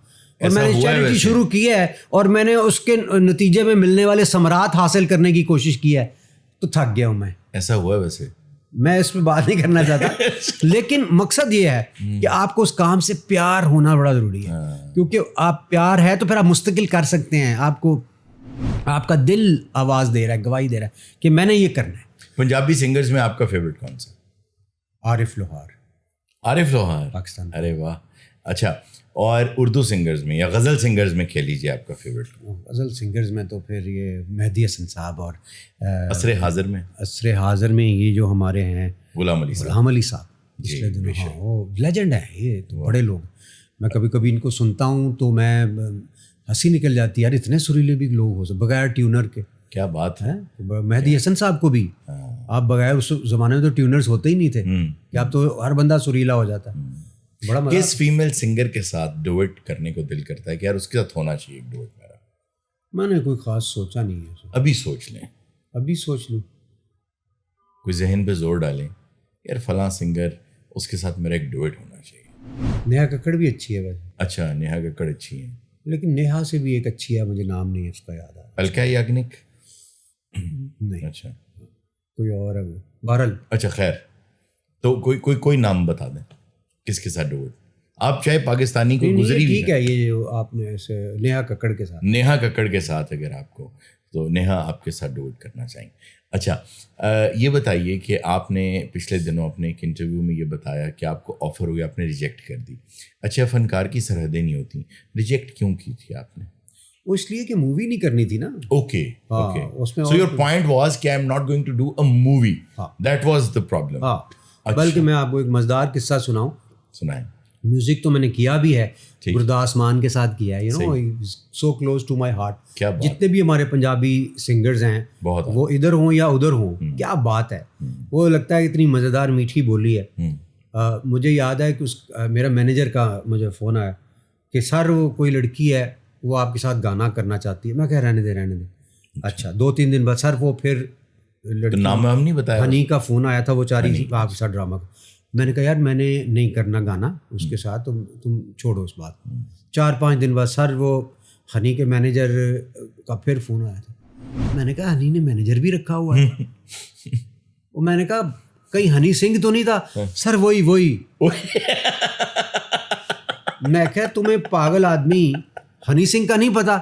اور میں نے چیریٹی شروع کی ہے اور میں نے اس کے نتیجے میں ملنے والے ثمرات حاصل کرنے کی کوشش کی ہے, تو تھک گیا ہوں میں. ایسا ہوا ہے ویسے, میں اس پہ بات نہیں کرنا چاہتا, لیکن مقصد یہ ہے کہ آپ کو اس کام سے پیار ہونا بڑا ضروری ہے. کیونکہ آپ پیار ہے تو پھر آپ مستقل کر سکتے ہیں. آپ کو آپ کا دل آواز دے رہا ہے, گواہی دے رہا ہے کہ میں نے یہ کرنا ہے. پنجابی سنگرز میں آپ کا فیوریٹ کون سا؟ عارف لوہار. عارف لوہار پاکستان. ارے واہ, اچھا. اور اردو سنگرز میں یا غزل سنگرز میں کہہ لیجیے آپ کا فیوریٹ. غزل سنگرز میں تو پھر یہ مہدی حسن صاحب, اور عصر حاضر میں یہ جو ہمارے ہیں غلام علی صاحب. پچھلے دنوں وہ لیجنڈ ہیں, یہ تو بڑے لوگ. میں کبھی کبھی ان کو سنتا ہوں تو میں ہنسی نکل جاتی ہے, یار اتنے سریلے بھی لوگ ہو سکتے بغیر ٹیونر کے. کیا بات ہے. مہدی حسن صاحب کو بھی آپ بغیر, اس زمانے میں تو ٹیونرز ہوتے ہی نہیں تھے, کہ اب تو ہر بندہ سریلا ہو جاتا ہے. بڑا مزہ. کس فیمیل سنگر کے ساتھ ڈوئٹ کرنے کو دل کرتا ہے کہ یار اس کے ساتھ ہونا چاہیے ایک ڈوئٹ میرا؟ میں نے کوئی خاص سوچا نہیں ہے. ابھی سوچ لیں, ابھی سوچ لوں, کوئی ذہن پہ زور ڈالیں, یار فلاں سنگر اس کے ساتھ میرا ایک ڈوئٹ ہونا چاہیے. نیہا ککڑ بھی اچھی ہے ویسے. اچھا, نیہا ککڑ اچھی ہیں, لیکن نیہا سے بھی ایک اچھی ہے, مجھے نام نہیں ہے اس کا یاد آ رہا. الکا یاگنک نہیں, اچھا کوئی اور ہے وہ. بہرحال اچھا خیر, تو کوئی نام بتا دیں کس کے ساتھ ڈوئٹ. آپ چاہے پاکستانی کو گزری, ٹھیک ہے, یہ جو آپ نے ایسے نیہا ککڑ کے ساتھ, نیہا ککڑ کے ساتھ اگر آپ کو, تو نیہا آپ کے ساتھ ڈوئٹ کرنا چاہیں. اچھا, یہ بتائیے کہ آپ نے پچھلے دنوں اپنے ایک انٹرویو میں یہ بتایا کہ آپ کو آفر ہوئی, آپ نے ریجیکٹ کر دی. اچھا, فنکار کی سرحدیں نہیں ہوتی, ریجیکٹ کیوں کی تھی آپ نے؟ وہ اس لیے کہ مووی نہیں کرنی تھی نا. Okay, so your point was کہ I am not going to do a movie, that was the problem. بلکہ میں آپ کو ایک مزیدار قصہ سناؤں. سنائیں. میوزک تو میں نے کیا بھی ہے, گرداس مان کے ساتھ کیا ہے, you know, so close to my heart. جتنے بھی ہمارے پنجابی سنگرز ہیں وہ ادھر ہوں یا ادھر ہوں, کیا بات ہے, وہ لگتا ہے اتنی مزیدار میٹھی بولی ہے. مجھے یاد ہے کہ میرا مینیجر کا مجھے فون آیا کہ سر وہ کوئی لڑکی ہے وہ آپ کے ساتھ گانا کرنا چاہتی ہے. میں کہہ رہنے دے. اچھا 2-3 دن بعد سر وہ پھر نام ہم نہیں بتایا, ہنی کا فون آیا تھا, وہ چاہ رہی تھی آپ کے ساتھ ڈرامہ. میں نے کہا یار میں نے نہیں کرنا گانا اس کے ساتھ, تم چھوڑو اس بات. 4-5 دن بعد سر وہ ہنی کے مینیجر کا پھر فون آیا تھا. میں نے کہا ہنی نے مینیجر بھی رکھا ہوا ہے. وہ میں نے کہا کہیں ہنی سنگھ تو نہیں تھا؟ سر وہی. میں کہا تمہیں پاگل آدمی ہنی سنگھ کا نہیں پتا؟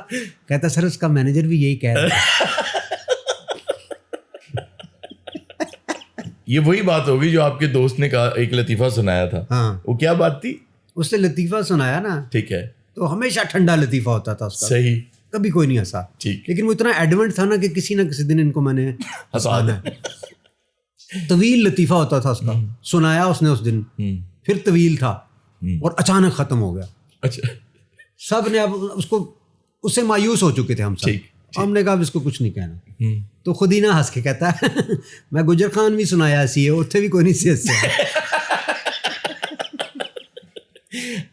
کہتا سر اس کا مینیجر بھی یہی کہہ رہا ہے. یہ وہی بات ہوگی جو آپ کے دوست نے کہا, ایک لطیفہ سنایا تھا. ہاں, وہ کیا بات تھی؟ اس نے لطیفہ سنایا نا, ٹھیک ہے, تو ہمیشہ ٹھنڈا لطیفہ ہوتا تھا اس کا. صحیح, کبھی کوئی نہیں ہنسا. ٹھیک, لیکن وہ اتنا ایڈمنٹ تھا نا کہ کسی نہ کسی دن ان کو میں نے ہنسانا ہے. طویل لطیفہ ہوتا تھا اس کا, سنایا اس نے اس دن, پھر طویل تھا اور اچانک ختم ہو گیا. اچھا, سب نے اب اس سے مایوس ہو چکے تھے ہم سب. ہم نے کہا اس کو کچھ نہیں کہنا, تو خود ہی نہ ہنس کے کہتا ہے میں گجر خان بھی سنایا ایسی ہے, اتنے بھی کوئی نہیں سی ہنسے.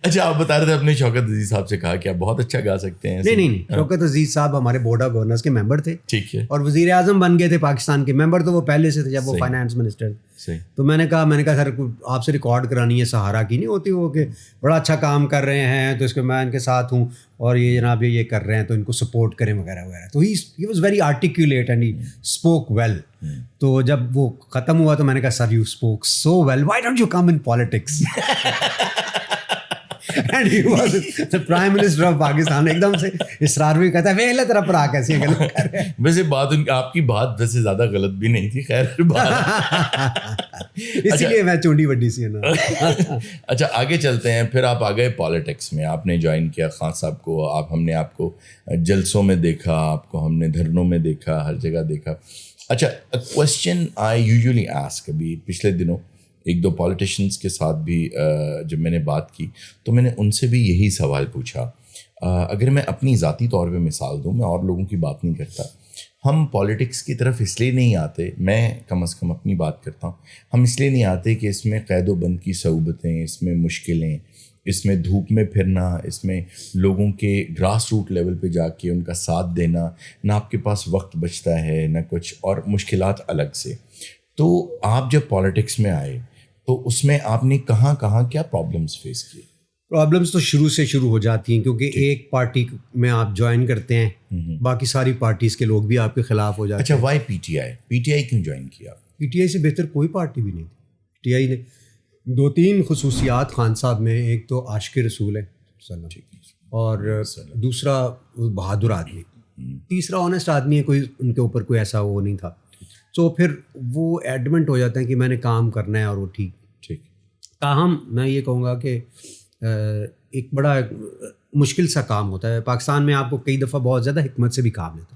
اچھا, آپ بتا رہے تھے اپنے شوکت عزیز صاحب سے کہا کہ آپ بہت اچھا گا سکتے ہیں. نہیں, شوکت عزیز صاحب ہمارے بورڈ آف گورنرز کے ممبر تھے, ٹھیک ہے, اور وزیر اعظم بن گئے تھے پاکستان کے. ممبر تو وہ پہلے سے تھے جب وہ فائنانس منسٹر. تو میں نے کہا سر آپ سے ریکارڈ کرانی ہے, سہارا کی نہیں ہوتی وہ کہ بڑا اچھا کام کر رہے ہیں تو اس کے میں ان کے ساتھ ہوں, اور یہ جناب یہ کر رہے ہیں تو ان کو سپورٹ کریں وغیرہ وغیرہ. تو he was very articulate and he spoke well. تو جب وہ ختم ہوا تو میں نے کہا sir you spoke so well, why don't you come in politics. And he was the Prime Minister of Pakistan. ایک دم سے اسرار بھی کہتا ہے ویلہ تیرا پرا کیسی غلط کر رہے ہیں. ویسے بات آپ کی بات ویسے زیادہ غلط بھی نہیں تھی, خیر اسی لیے میں چونڈی وڈی سی ہے نا. اچھا, آگے چلتے ہیں. پھر آپ آ گئے پالیٹکس میں, آپ نے جوائن کیا خان صاحب کو. ہم نے آپ کو جلسوں میں دیکھا, آپ کو ہم نے دھرنوں میں دیکھا, ہر جگہ دیکھا. اچھا, کوشچن آئی یوزلی آسک, ابھی پچھلے دنوں 1-2 پولیٹیشنس کے ساتھ بھی جب میں نے بات کی تو میں نے ان سے بھی یہی سوال پوچھا. اگر میں اپنی ذاتی طور پہ مثال دوں, میں اور لوگوں کی بات نہیں کرتا, ہم پالیٹکس کی طرف اس لیے نہیں آتے, میں کم از کم اپنی بات کرتا ہوں, ہم اس لیے نہیں آتے کہ اس میں قید و بند کی صعوبتیں, اس میں مشکلیں, اس میں دھوپ میں پھرنا, اس میں لوگوں کے گراس روٹ لیول پہ جا کے ان کا ساتھ دینا, نہ آپ کے پاس وقت بچتا ہے نہ کچھ, اور مشکلات الگ سے. تو آپ جب پالیٹکس میں آئے تو اس میں آپ نے کہاں کیا پرابلمس فیس کیے؟ پرابلمس تو شروع سے شروع ہو جاتی ہیں, کیونکہ ایک پارٹی میں آپ جوائن کرتے ہیں, باقی ساری پارٹیز کے لوگ بھی آپ کے خلاف ہو جاتے ہیں. اچھا, وائی پی ٹی آئی کیوں جوائن کیا؟ پی ٹی آئی سے بہتر کوئی پارٹی بھی نہیں تھی. پی ٹی آئی نے 2-3 خصوصیات خان صاحب میں, ایک تو عاشق رسول ہے اور دوسرا بہادر آدمی, تیسرا آنیسٹ آدمی ہے, کوئی ان کے اوپر کوئی ایسا وہ نہیں تھا. تو پھر وہ ایڈمنٹ ہو جاتے ہیں کہ میں نے کام کرنا ہے اور وہ ٹھیک. تاہم میں یہ کہوں گا کہ ایک بڑا مشکل سا کام ہوتا ہے پاکستان میں, آپ کو کئی دفعہ بہت زیادہ حکمت سے بھی کام لیتا.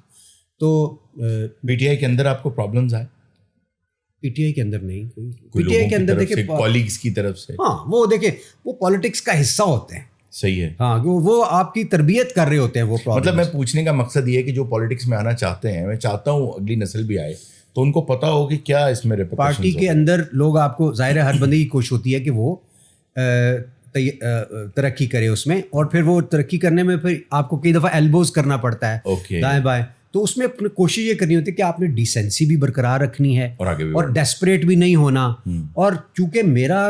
تو پی ٹی آئی کے اندر آپ کو پرابلمز آئے؟ پی ٹی آئی کے اندر نہیں, پی ٹی آئی کے اندر دیکھیں کالیگز کی طرف سے, ہاں وہ دیکھیں وہ پالیٹکس کا حصہ ہوتے ہیں. صحیح ہے, ہاں وہ آپ کی تربیت کر رہے ہوتے ہیں. وہ مطلب میں پوچھنے کا مقصد یہ ہے کہ جو پالیٹکس میں آنا چاہتے ہیں, میں چاہتا ہوں اگلی نسل بھی آئے تو ان کو پتہ ہو کہ کیا اس میں پارٹی کے اندر لوگ, آپ کو ظاہر ہے ہر بندے کی کوشش ہوتی ہے کہ وہ ترقی کرے اس میں, اور پھر وہ ترقی کرنے میں پھر آپ کو کئی دفعہ ایلبوز کرنا پڑتا ہے دائیں بائیں. تو اس میں اپنی کوشش یہ کرنی ہوتی ہے کہ آپ نے ڈیسنسی بھی برقرار رکھنی ہے اور ڈیسپریٹ بھی نہیں ہونا. اور چونکہ میرا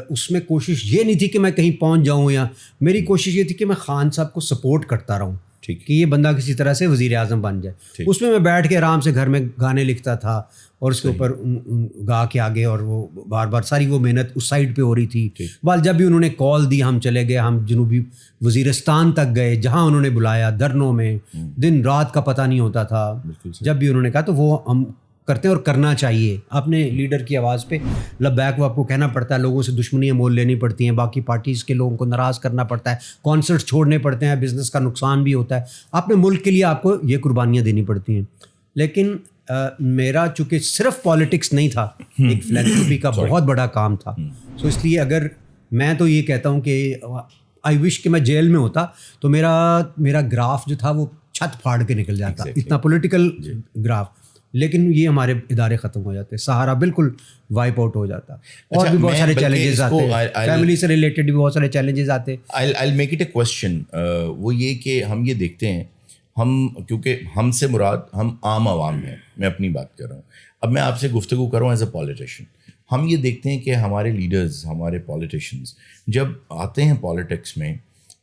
اس میں کوشش یہ نہیں تھی کہ میں کہیں پہنچ جاؤں, یا میری کوشش یہ تھی کہ میں خان صاحب کو سپورٹ کرتا رہوں کہ یہ بندہ کسی طرح سے وزیر اعظم بن جائے. اس میں بیٹھ کے آرام سے گھر میں گانے لکھتا تھا اور اس کے اوپر گا کے آگے, اور وہ بار بار ساری وہ محنت اس سائڈ پہ ہو رہی تھی. بال جب بھی انہوں نے کال دی ہم چلے گئے, ہم جنوبی وزیرستان تک گئے, جہاں انہوں نے بلایا دھرنوں میں, دن رات کا پتہ نہیں ہوتا تھا. جب بھی انہوں نے کہا تو وہ ہم کرتے ہیں اور کرنا چاہیے. اپنے لیڈر کی آواز پہ لبیک وہ آپ کو کہنا پڑتا ہے, لوگوں سے دشمنیاں مول لینی پڑتی ہیں, باقی پارٹیز کے لوگوں کو ناراض کرنا پڑتا ہے, کانسرٹ چھوڑنے پڑتے ہیں, بزنس کا نقصان بھی ہوتا ہے, اپنے ملک کے لیے آپ کو یہ قربانیاں دینی پڑتی ہیں. لیکن میرا چونکہ صرف پالیٹکس نہیں تھا, ایک فلینتھروپی کا بہت بڑا کام تھا. سو اس لیے اگر میں تو یہ کہتا ہوں کہ آئی وش کہ میں جیل میں ہوتا تو میرا گراف جو تھا وہ چھت پھاڑ کے نکل جاتا, اتنا پولیٹیکل گراف. لیکن یہ ہمارے ادارے ختم ہو جاتے, سہارا بالکل وائپ آؤٹ ہو جاتا, اور بھی بہت سارے چیلنجز آتے ہیں, فیملی سے ریلیٹڈ بھی بہت سارے چیلنجز آتے ہیں. I'll make it a question. وہ یہ کہ ہم یہ دیکھتے ہیں, ہم کیونکہ ہم سے مراد ہم عام عوام ہیں, میں اپنی بات کر رہا ہوں. اب میں آپ سے گفتگو کر رہا ہوں ایز اے پولیٹیشین. ہم یہ دیکھتے ہیں کہ ہمارے لیڈرز, ہمارے پولیٹیشینز جب آتے ہیں پالیٹکس میں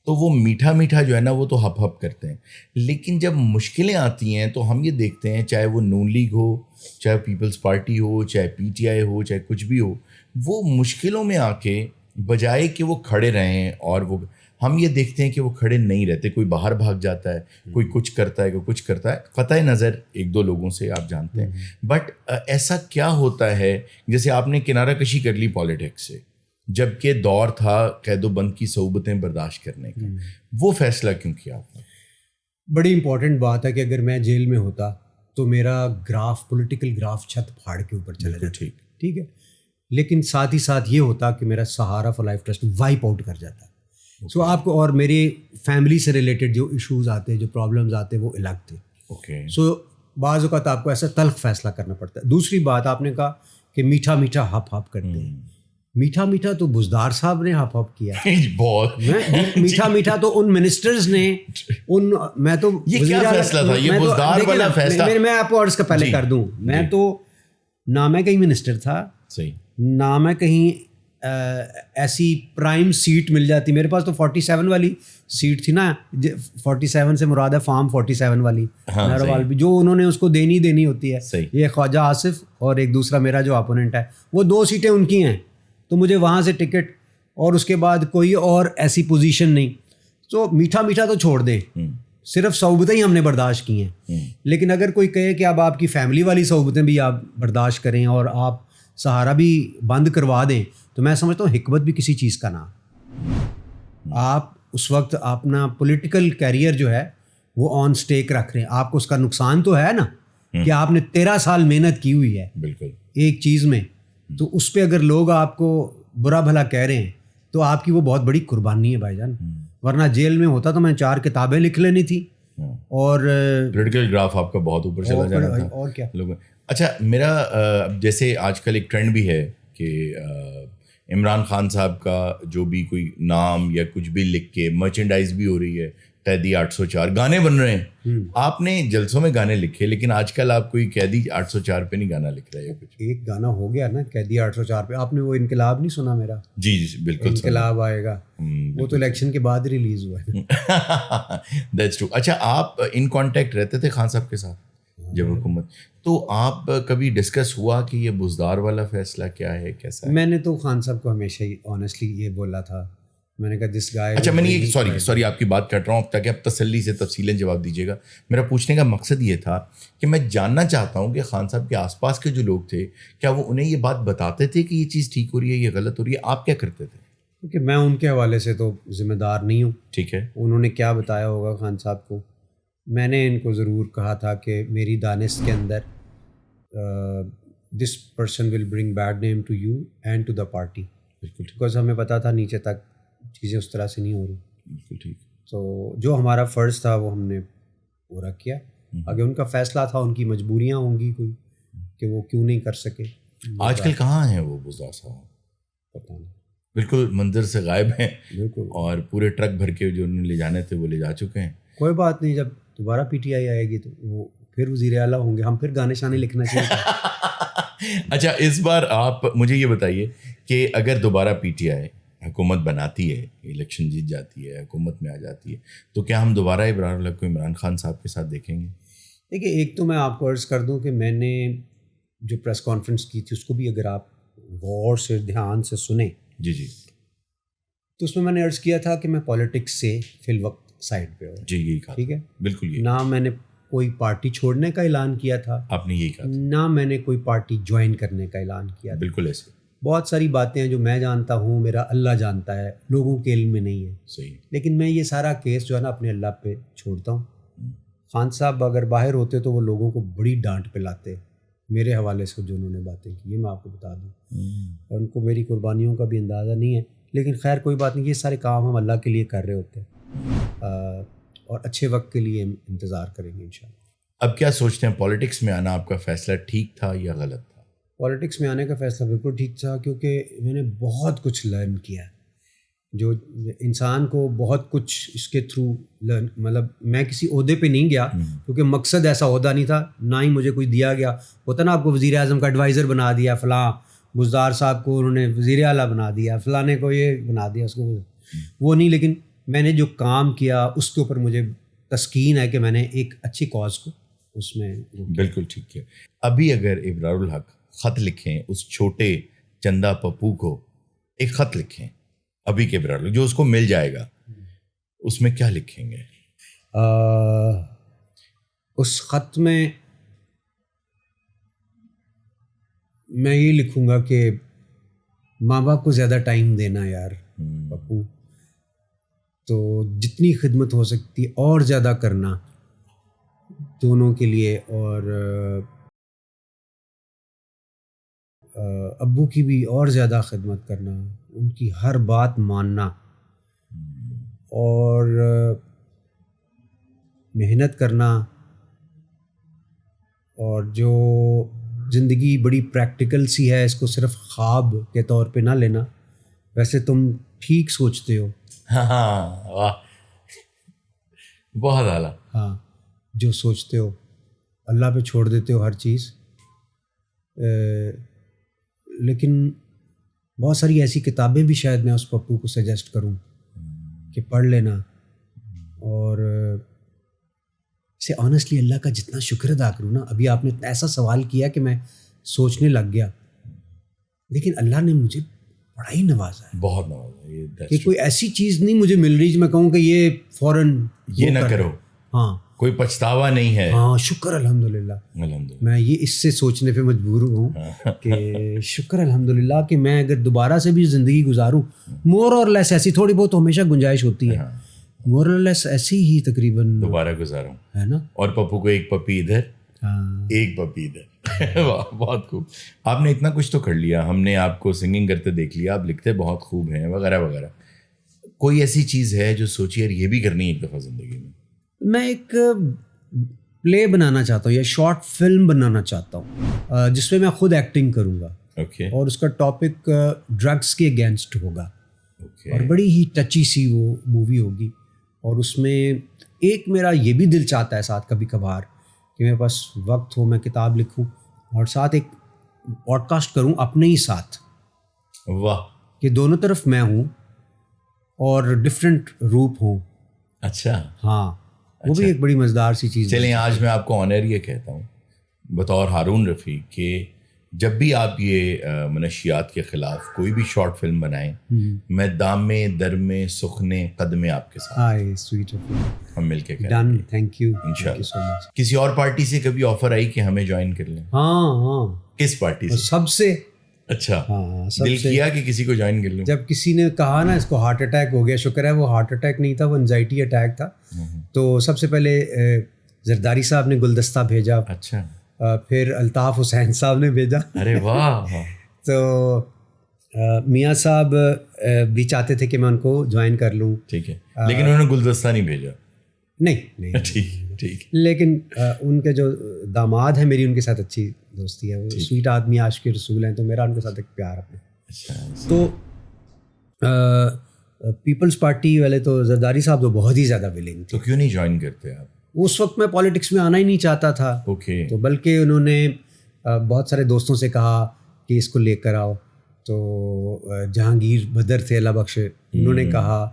تو وہ میٹھا میٹھا جو ہے نا وہ تو ہپ ہپ کرتے ہیں, لیکن جب مشکلیں آتی ہیں تو ہم یہ دیکھتے ہیں, چاہے وہ نون لیگ ہو, چاہے پیپلز پارٹی ہو, چاہے پی ٹی آئی ہو, چاہے کچھ بھی ہو, وہ مشکلوں میں آ کے بجائے کہ وہ کھڑے رہیں, اور وہ ہم یہ دیکھتے ہیں کہ وہ کھڑے نہیں رہتے, کوئی باہر بھاگ جاتا ہے, کوئی کچھ کرتا ہے, کوئی کچھ کرتا ہے, قطع نظر ایک دو لوگوں سے آپ جانتے ہیں. بٹ ایسا کیا ہوتا ہے, جیسے آپ نے کنارہ کشی کر لی پالیٹکس سے, جب کہ دور تھا قید و بند کی صعوبتیں برداشت کرنے کا, وہ فیصلہ کیوں کیا آپ نے؟ بڑی امپورٹنٹ بات ہے کہ اگر میں جیل میں ہوتا تو میرا گراف, پولیٹیکل گراف چھت پھاڑ کے اوپر چلا جاتا, ٹھیک ہے, لیکن ساتھ ہی ساتھ یہ ہوتا کہ میرا سہارا for life trust wipe out کر جاتا. سو آپ کو, اور میری فیملی سے ریلیٹڈ جو ایشوز آتے, جو پرابلمز آتے, وہ الگ تھے. سو بعض اوقات آپ کو ایسا تلخ فیصلہ کرنا پڑتا ہے. دوسری بات آپ نے کہا کہ میٹھا میٹھا ہپ ہپ کرتے ہیں. میٹھا میٹھا تو بزدار صاحب نے ہپ ہپ کیا, بہت میٹھا میٹھا تو ان منسٹرز نے, میں تو یہ کیا فیصلہ تھا, یہ بزدار والا فیصلہ؟ میں آپ کو عرض کا پہلے کر دوں, میں تو نہ میں کہیں منسٹر تھا, صحیح, نہ میں کہیں ایسی پرائم سیٹ مل جاتی. میرے پاس تو 47 والی سیٹ تھی نا, 47 سے مراد ہے فارم 47 والی نہروال بھی, جو انہوں نے اس کو دینی ہوتی ہے. یہ خواجہ آصف اور ایک دوسرا میرا جو اپوننٹ ہے, وہ 2 سیٹیں ان کی ہیں, تو مجھے وہاں سے ٹکٹ, اور اس کے بعد کوئی اور ایسی پوزیشن نہیں. تو میٹھا میٹھا تو چھوڑ دیں, صرف صعوبتیں ہی ہم نے برداشت کی ہیں. لیکن اگر کوئی کہے کہ اب آپ کی فیملی والی صعوبتیں بھی آپ برداشت کریں اور آپ سہارا بھی بند کروا دیں, تو میں سمجھتا ہوں حکمت بھی کسی چیز کا نام. آپ اس وقت اپنا پولیٹیکل کیریئر جو ہے وہ آن سٹیک رکھ رہے ہیں, آپ کو اس کا نقصان تو ہے نا, کہ آپ نے 13 سال محنت کی ہوئی ہے بالکل ایک چیز میں, تو اس پہ اگر لوگ آپ کو برا بھلا کہہ رہے ہیں تو آپ کی وہ بہت بڑی قربانی ہے بھائی جان. ورنہ جیل میں ہوتا تو میں 4 کتابیں لکھ لینی تھی, اور پولیٹیکل گراف آپ کا بہت اوپر چلا جانا تھا. اور کیا لوگ, اچھا میرا جیسے آج کل ایک ٹرینڈ بھی ہے کہ عمران خان صاحب کا جو بھی کوئی نام یا کچھ بھی لکھ کے مرچنڈائز بھی ہو رہی ہے, قیدی 804 گانے بن رہے ہیں. آپ نے جلسوں میں گانے لکھے, لیکن آج کل آپ کوئی قیدی 804 پہ نہیں گانا لکھ رہے. ایک گانا ہو گیا نا قیدی 804 پہ, آپ نے وہ انقلاب نہیں سنا میرا؟ جی جی بالکل, انقلاب آئے گا, وہ تو الیکشن کے بعد ریلیز ہوا ہے. That's true. اچھا آپ ان کانٹیکٹ رہتے تھے خان صاحب کے ساتھ جب حکومت, تو آپ کبھی ڈسکس ہوا کہ یہ بزدار والا فیصلہ کیا ہے, کیسا ہے؟ میں نے تو خان صاحب کو ہمیشہ ہی آنیسٹلی یہ بولا تھا, میں نے کہا دس گائے. اچھا میں نے یہ سوری آپ کی بات کر رہا ہوں تاکہ آپ تسلی سے تفصیلاً جواب دیجیے گا. میرا پوچھنے کا مقصد یہ تھا کہ میں جاننا چاہتا ہوں کہ خان صاحب کے آس پاس کے جو لوگ تھے, کیا وہ انہیں یہ بات بتاتے تھے کہ یہ چیز ٹھیک ہو رہی ہے, یہ غلط ہو رہی ہے, آپ کیا کرتے تھے؟ کیونکہ میں ان کے حوالے سے تو ذمہ دار نہیں ہوں. ٹھیک ہے, انہوں نے کیا بتایا ہوگا خان صاحب کو. میں نے ان کو ضرور کہا تھا کہ میری دانست کے اندر this person will bring bad name to you and to the party. بالکل, بیکاز ہمیں پتہ تھا نیچے تک چیزیں اس طرح سے نہیں ہو رہی. بالکل ٹھیک. تو جو ہمارا فرض تھا وہ ہم نے پورا کیا. اگر ان کا فیصلہ تھا, ان کی مجبوریاں ہوں گی کوئی کہ وہ کیوں نہیں کر سکے. آج کل کہاں ہیں وہ بزدار صاحب؟ پتہ نہیں, بالکل منظر سے غائب ہیں. بالکل, اور پورے ٹرک بھر کے جو انہوں نے لے جانے تھے وہ لے جا چکے ہیں. کوئی بات نہیں, جب دوبارہ پی ٹی آئی آئے گی تو وہ پھر وزیر اعلیٰ ہوں گے, ہم پھر گانے شانے لکھنا چاہیے. اچھا اس بار آپ مجھے یہ بتائیے کہ اگر دوبارہ پی ٹی آئی حکومت بناتی ہے, الیکشن جیت جاتی ہے, حکومت میں آ جاتی ہے, تو کیا ہم دوبارہ ابرار الحق کو عمران خان صاحب کے ساتھ دیکھیں گے؟ دیکھیے, ایک تو میں آپ کو عرض کر دوں کہ میں نے جو پریس کانفرنس کی تھی اس کو بھی اگر آپ غور سے دھیان سے سنیں, جی جی, تو اس میں میں نے عرض کیا تھا کہ میں پالیٹکس سے فی الوقت سائڈ پہ ہوں. جی یہی کہا, ٹھیک ہے, بالکل یہ, نہ میں نے کوئی پارٹی چھوڑنے کا اعلان کیا تھا, آپ نے یہی کہا, نہ میں نے کوئی پارٹی جوائن کرنے کا اعلان کیا تھا. بالکل ایسے. بہت ساری باتیں ہیں جو میں جانتا ہوں, میرا اللہ جانتا ہے, لوگوں کے علم میں نہیں ہے. صحیح. لیکن میں یہ سارا کیس جو ہے نا اپنے اللہ پہ چھوڑتا ہوں. خان صاحب اگر باہر ہوتے تو وہ لوگوں کو بڑی ڈانٹ پہ لاتے میرے حوالے سے جو انہوں نے باتیں کی, یہ میں آپ کو بتا دوں. اور ان کو میری قربانیوں کا بھی اندازہ نہیں ہے, لیکن خیر کوئی بات نہیں, یہ سارے کام ہم اللہ کے لیے کر رہے ہوتے ہیں اور اچھے وقت کے لیے ہم انتظار کریں گے انشاءاللہ. اب کیا سوچتے ہیں, پالیٹکس میں آنا آپ کا فیصلہ ٹھیک تھا یا غلط تھا؟ پالیٹکس میں آنے کا فیصلہ بالکل ٹھیک تھا, کیونکہ میں نے بہت کچھ لرن کیا, جو انسان کو بہت کچھ اس کے تھرو لرن, مطلب میں کسی عہدے پہ نہیں گیا کیونکہ مقصد ایسا عہدہ نہیں تھا, نہ ہی مجھے کوئی دیا گیا. ہوتا نا آپ کو وزیر اعظم کا ایڈوائزر بنا دیا, فلاں بزدار صاحب کو انہوں نے وزیر اعلیٰ بنا دیا, فلاں نے کو یہ بنا دیا, اس کو وہ نہیں. لیکن میں نے جو کام کیا اس کے اوپر مجھے تسکین ہے کہ میں نے ایک اچھی کاز کو اس میں. بالکل ٹھیک ہے. ابھی اگر ابرار الحق خط لکھیں اس چھوٹے چندہ پپو کو, ایک خط لکھیں ابھی کے ابرار الحق جو اس کو مل جائے گا, اس میں کیا لکھیں گے؟ اس خط میں میں یہ لکھوں گا کہ ماں باپ کو زیادہ ٹائم دینا یار پپو, تو جتنی خدمت ہو سکتی اور زیادہ کرنا دونوں کے لیے, اور ابو کی بھی اور زیادہ خدمت کرنا, ان کی ہر بات ماننا, اور محنت کرنا, اور جو زندگی بڑی پریکٹیکل سی ہے, اس کو صرف خواب کے طور پہ نہ لینا. ویسے تم ٹھیک سوچتے ہو, ہاں واہ بہت اعلیٰ. ہاں جو سوچتے ہو اللہ پہ چھوڑ دیتے ہو ہر چیز. لیکن بہت ساری ایسی کتابیں بھی شاید میں اس پپو کو سجیسٹ کروں کہ پڑھ لینا, اور اسے آنیسٹلی اللہ کا جتنا شکر ادا کروں نا. ابھی آپ نے ایسا سوال کیا کہ میں سوچنے لگ گیا, لیکن اللہ نے مجھے بڑا ہی نوازا ہے, بہت نوازا, کہ کوئی ایسی چیز نہیں مجھے مل رہی جو میں کہوں کہ یہ فوراً یہ نہ کرو. ہاں کوئی پچھتاوا نہیں ہے. ہاں شکر الحمدللہ. میں یہ اس سے سوچنے پہ مجبور ہوں کہ شکر الحمدللہ کہ میں اگر دوبارہ سے بھی زندگی گزاروں, مور اور لیس ایسی, تھوڑی بہت ہمیشہ گنجائش ہوتی ہے, مور اور لیس ایسی ہی تقریباً دوبارہ گزاروں, ہے نا. اور پپو کو ایک پپی ادھر ایک پپی ادھر. بہت خوب. آپ نے اتنا کچھ تو کر لیا, ہم نے آپ کو سنگنگ کرتے دیکھ لیا, آپ لکھتے بہت خوب ہیں وغیرہ وغیرہ. کوئی ایسی چیز ہے جو سوچی یار یہ بھی کرنی ہے ایک دفعہ زندگی میں؟ میں ایک پلے بنانا چاہتا ہوں یا شارٹ فلم بنانا چاہتا ہوں جس میں میں خود ایکٹنگ کروں گا, اور اس کا ٹاپک ڈرگس کے اگینسٹ ہوگا, اور بڑی ہی ٹچی سی وہ مووی ہوگی. اور اس میں ایک میرا یہ بھی دل چاہتا ہے ساتھ کبھی کبھار کہ میرے پاس وقت ہو, میں کتاب لکھوں اور ساتھ ایک پوڈ کاسٹ کروں اپنے ہی ساتھ. واہ, کہ دونوں طرف میں ہوں اور ڈفرینٹ روپ ہوں. اچھا, ہاں وہ بھی ایک بڑی مزیدار سی چیز. چلیں آج میں آپ کو آنر یہ کہتا ہوں بطور ہارون رفیع کہ جب بھی آپ یہ منشیات کے خلاف کوئی بھی شارٹ فلم بنائیں, میں دامے درمے سخنے قدمے آپ کے ساتھ. ہائے سویٹ, ہم مل کے ڈن, تھینک یو انشاءاللہ. کسی اور پارٹی سے کبھی آفر آئی کہ ہمیں جوائن کر لیں؟ ہاں. کس پارٹی سے؟ سب سے. اچھا, ہاں دل کیا کہ کسی کو جوائن کر لوں؟ جب کسی نے کہا نا اس کو ہارٹ اٹیک ہو گیا, شکر ہے وہ ہارٹ اٹیک نہیں تھا, وہ انزائٹی اٹیک تھا, تو سب سے پہلے زرداری صاحب نے گلدستہ بھیجا. اچھا. پھر الطاف حسین صاحب نے بھیجا. ارے واہ. تو میاں صاحب بھی چاہتے تھے کہ میں ان کو جوائن کر لوں. ٹھیک ہے, لیکن انہوں نے گلدستہ نہیں بھیجا. نہیں. ٹھیک. لیکن ان کے جو داماد ہیں میری ان کے ساتھ اچھی دوستی ہے, وہ سویٹ آدمی, عاشق رسول ہیں, تو میرا ان کے ساتھ ایک پیار ہے. تو پیپلز پارٹی والے تو زرداری صاحب تو بہت ہی زیادہ ولنگ تھے. تو کیوں نہیں جوائن کرتے آپ؟ اس وقت میں پالیٹکس میں آنا ہی نہیں چاہتا تھا. اوکے. تو بلکہ انہوں نے بہت سارے دوستوں سے کہا کہ اس کو لے کر آؤ. تو جہانگیر بدر تھے اللہ بخش, انہوں نے کہا,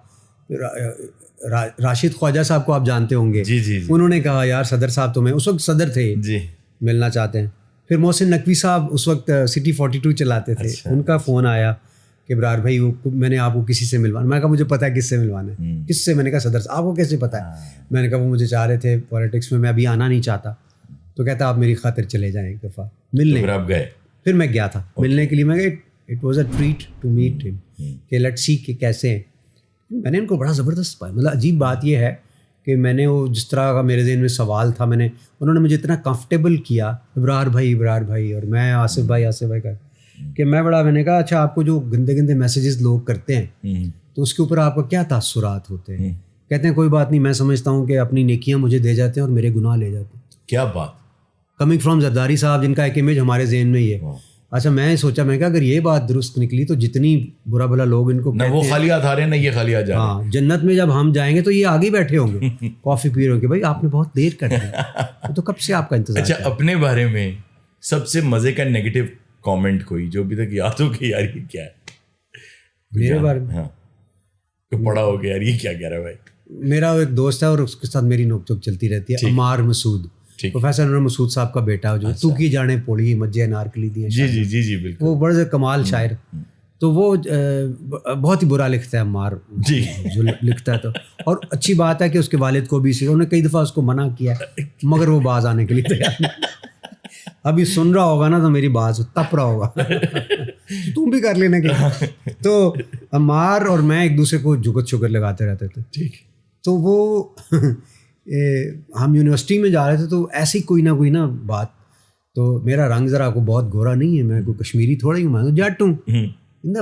راشد خواجہ صاحب کو آپ جانتے ہوں گے, جی, انہوں نے کہا یار صدر صاحب تو میں اس وقت صدر تھے جی, ملنا چاہتے ہیں. پھر محسن نقوی صاحب اس وقت سٹی 42 چلاتے تھے, ان کا فون آیا کہ ابرار بھائی میں نے آپ کو کسی سے ملوانا. میں نے کہا مجھے پتہ ہے کس سے ملوانا ہے. کس سے؟ میں نے کہا صدر صاحب. آپ کو کیسے پتہ ہے؟ میں نے کہا وہ مجھے چاہ رہے تھے پالیٹکس میں ابھی آنا نہیں چاہتا. تو کہتا آپ میری خاطر چلے جائیں ایک دفعہ ملنے. پھر آپ گئے؟ پھر میں گیا تھا ملنے کے لیے. میں it was a treat to meet ہم کہ لیٹس سی کہ کیسے ہیں. میں نے ان کو بڑا زبردست پایا. مطلب عجیب بات یہ ہے کہ میں نے وہ جس طرح کا میرے ذہن میں سوال تھا, انہوں نے مجھے اتنا کمفرٹیبل کیا, ابرار بھائی, اور میں آصف بھائی کا. کہ میں نے کہا اچھا آپ کو جو گندے گندے میسیجز لوگ کرتے ہیں تو اس کے اوپر آپ کا کیا تاثرات ہوتے ہیں؟ کہتے ہیں کوئی بات نہیں، میں سمجھتا ہوں کہ اپنی نیکیاں مجھے دے جاتے ہیں اور میرے گناہ لے جاتے ہیں. کیا بات. کمنگ فرام زرداری صاحب جن کا ایک امیج ہمارے ذہن میں ہی ہے. اچھا میں سوچا میں کہ اگر یہ بات درست نکلی تو جتنی برا بھلا لوگ ان کو نہ وہ خالی ہاتھ آ رہے ہیں نہ یہ خالی ہاتھ جا رہے ہیں. ہاں جنت میں جب ہم جائیں گے تو یہ آگے بیٹھے ہوں گے کافی پی رہے ہوں گے، بھائی آپ نے بہت دیر کر دی تو کب سے آپ کا انتظار. اچھا اپنے بارے میں سب سے مزے کا نیگیٹو کامنٹ کوئی جو ابھی تک یاد ہو کہ یار یہ کیا ہے میرے بارے میں؟ ہاں پڑا ہو گیا یار یہ کیا کہہ رہا ہے بھائی. میرا ایک دوست ہے اور اس کے ساتھ میری نوک چوک چلتی رہتی ہے، عمار مسعود، پروفیسر انور مسعود صاحب کا بیٹا جو تو کی جانے پوڑی مجھے نارکلی دی. جی جی جی جی بالکل. وہ بڑے کمال شاعر، تو وہ بہت ہی برا لکھتا ہے عمار جی جو لکھتا ہے. تو اور اچھی بات ہے کہ اس کے والد کو بھی انہوں نے کئی دفعہ اس کو منع کیا مگر وہ باز آنے کے لیے تیار نہیں. ابھی سن رہا ہوگا نا تو میری بات تپ رہا ہوگا تم بھی کر لینے کے. تو عمار اور میں ایک دوسرے کو جگت شگر لگاتے رہتے تھے. ٹھیک. تو وہ ہم یونیورسٹی میں جا رہے تھے تو ایسی کوئی نہ بات. تو میرا رنگ ذرا کو بہت گورا نہیں ہے، میں کوئی کشمیری تھوڑا ہی ہوں، میں جٹ ہوں.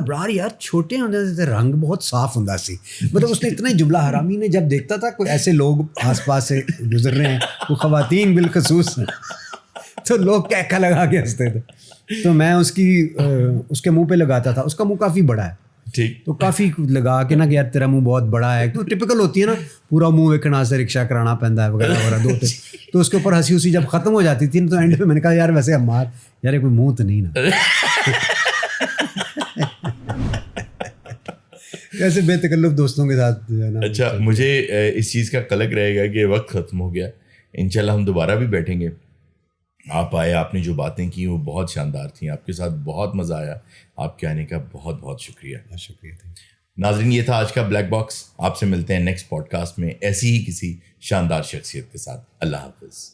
برار یار چھوٹے ہوتے تھے رنگ بہت صاف ہوں سی. مطلب اس نے اتنا جملہ حرامی نے جب دیکھتا تھا کوئی ایسے لوگ آس پاس سے گزر رہے ہیں وہ خواتین بالخصوص تو لوگ کہکا لگا کے ہنستے تھے. تو میں اس کے منہ پہ لگاتا تھا. اس کا منہ کافی بڑا ہے ٹھیک. تو کافی لگا کے نا کہ یار تیرا منہ بہت بڑا ہے، تو ٹپکل ہوتی ہے نا پورا منہ ویکنا سے رکشہ کرانا پہنتا ہے وغیرہ وغیرہ دو تھے. تو اس کے اوپر ہنسی اسی جب ختم ہو جاتی تھی تو اینڈ پہ میں نے کہا یار ویسے عمار یار کوئی منہ تو نہیں نا ایسے بے تکلف دوستوں کے ساتھ جو ہے نا. اچھا مجھے اس چیز کا قلق رہے گا کہ وقت ختم ہو گیا. انشاءاللہ ہم دوبارہ بھی بیٹھیں گے. آپ آئے، آپ نے جو باتیں کی وہ بہت شاندار تھیں، آپ کے ساتھ بہت مزہ آیا. آپ کے آنے کا بہت بہت شکریہ. شکریہ. ناظرین یہ تھا آج کا بلیک باکس. آپ سے ملتے ہیں نیکسٹ پوڈ کاسٹ میں ایسی ہی کسی شاندار شخصیت کے ساتھ. اللہ حافظ.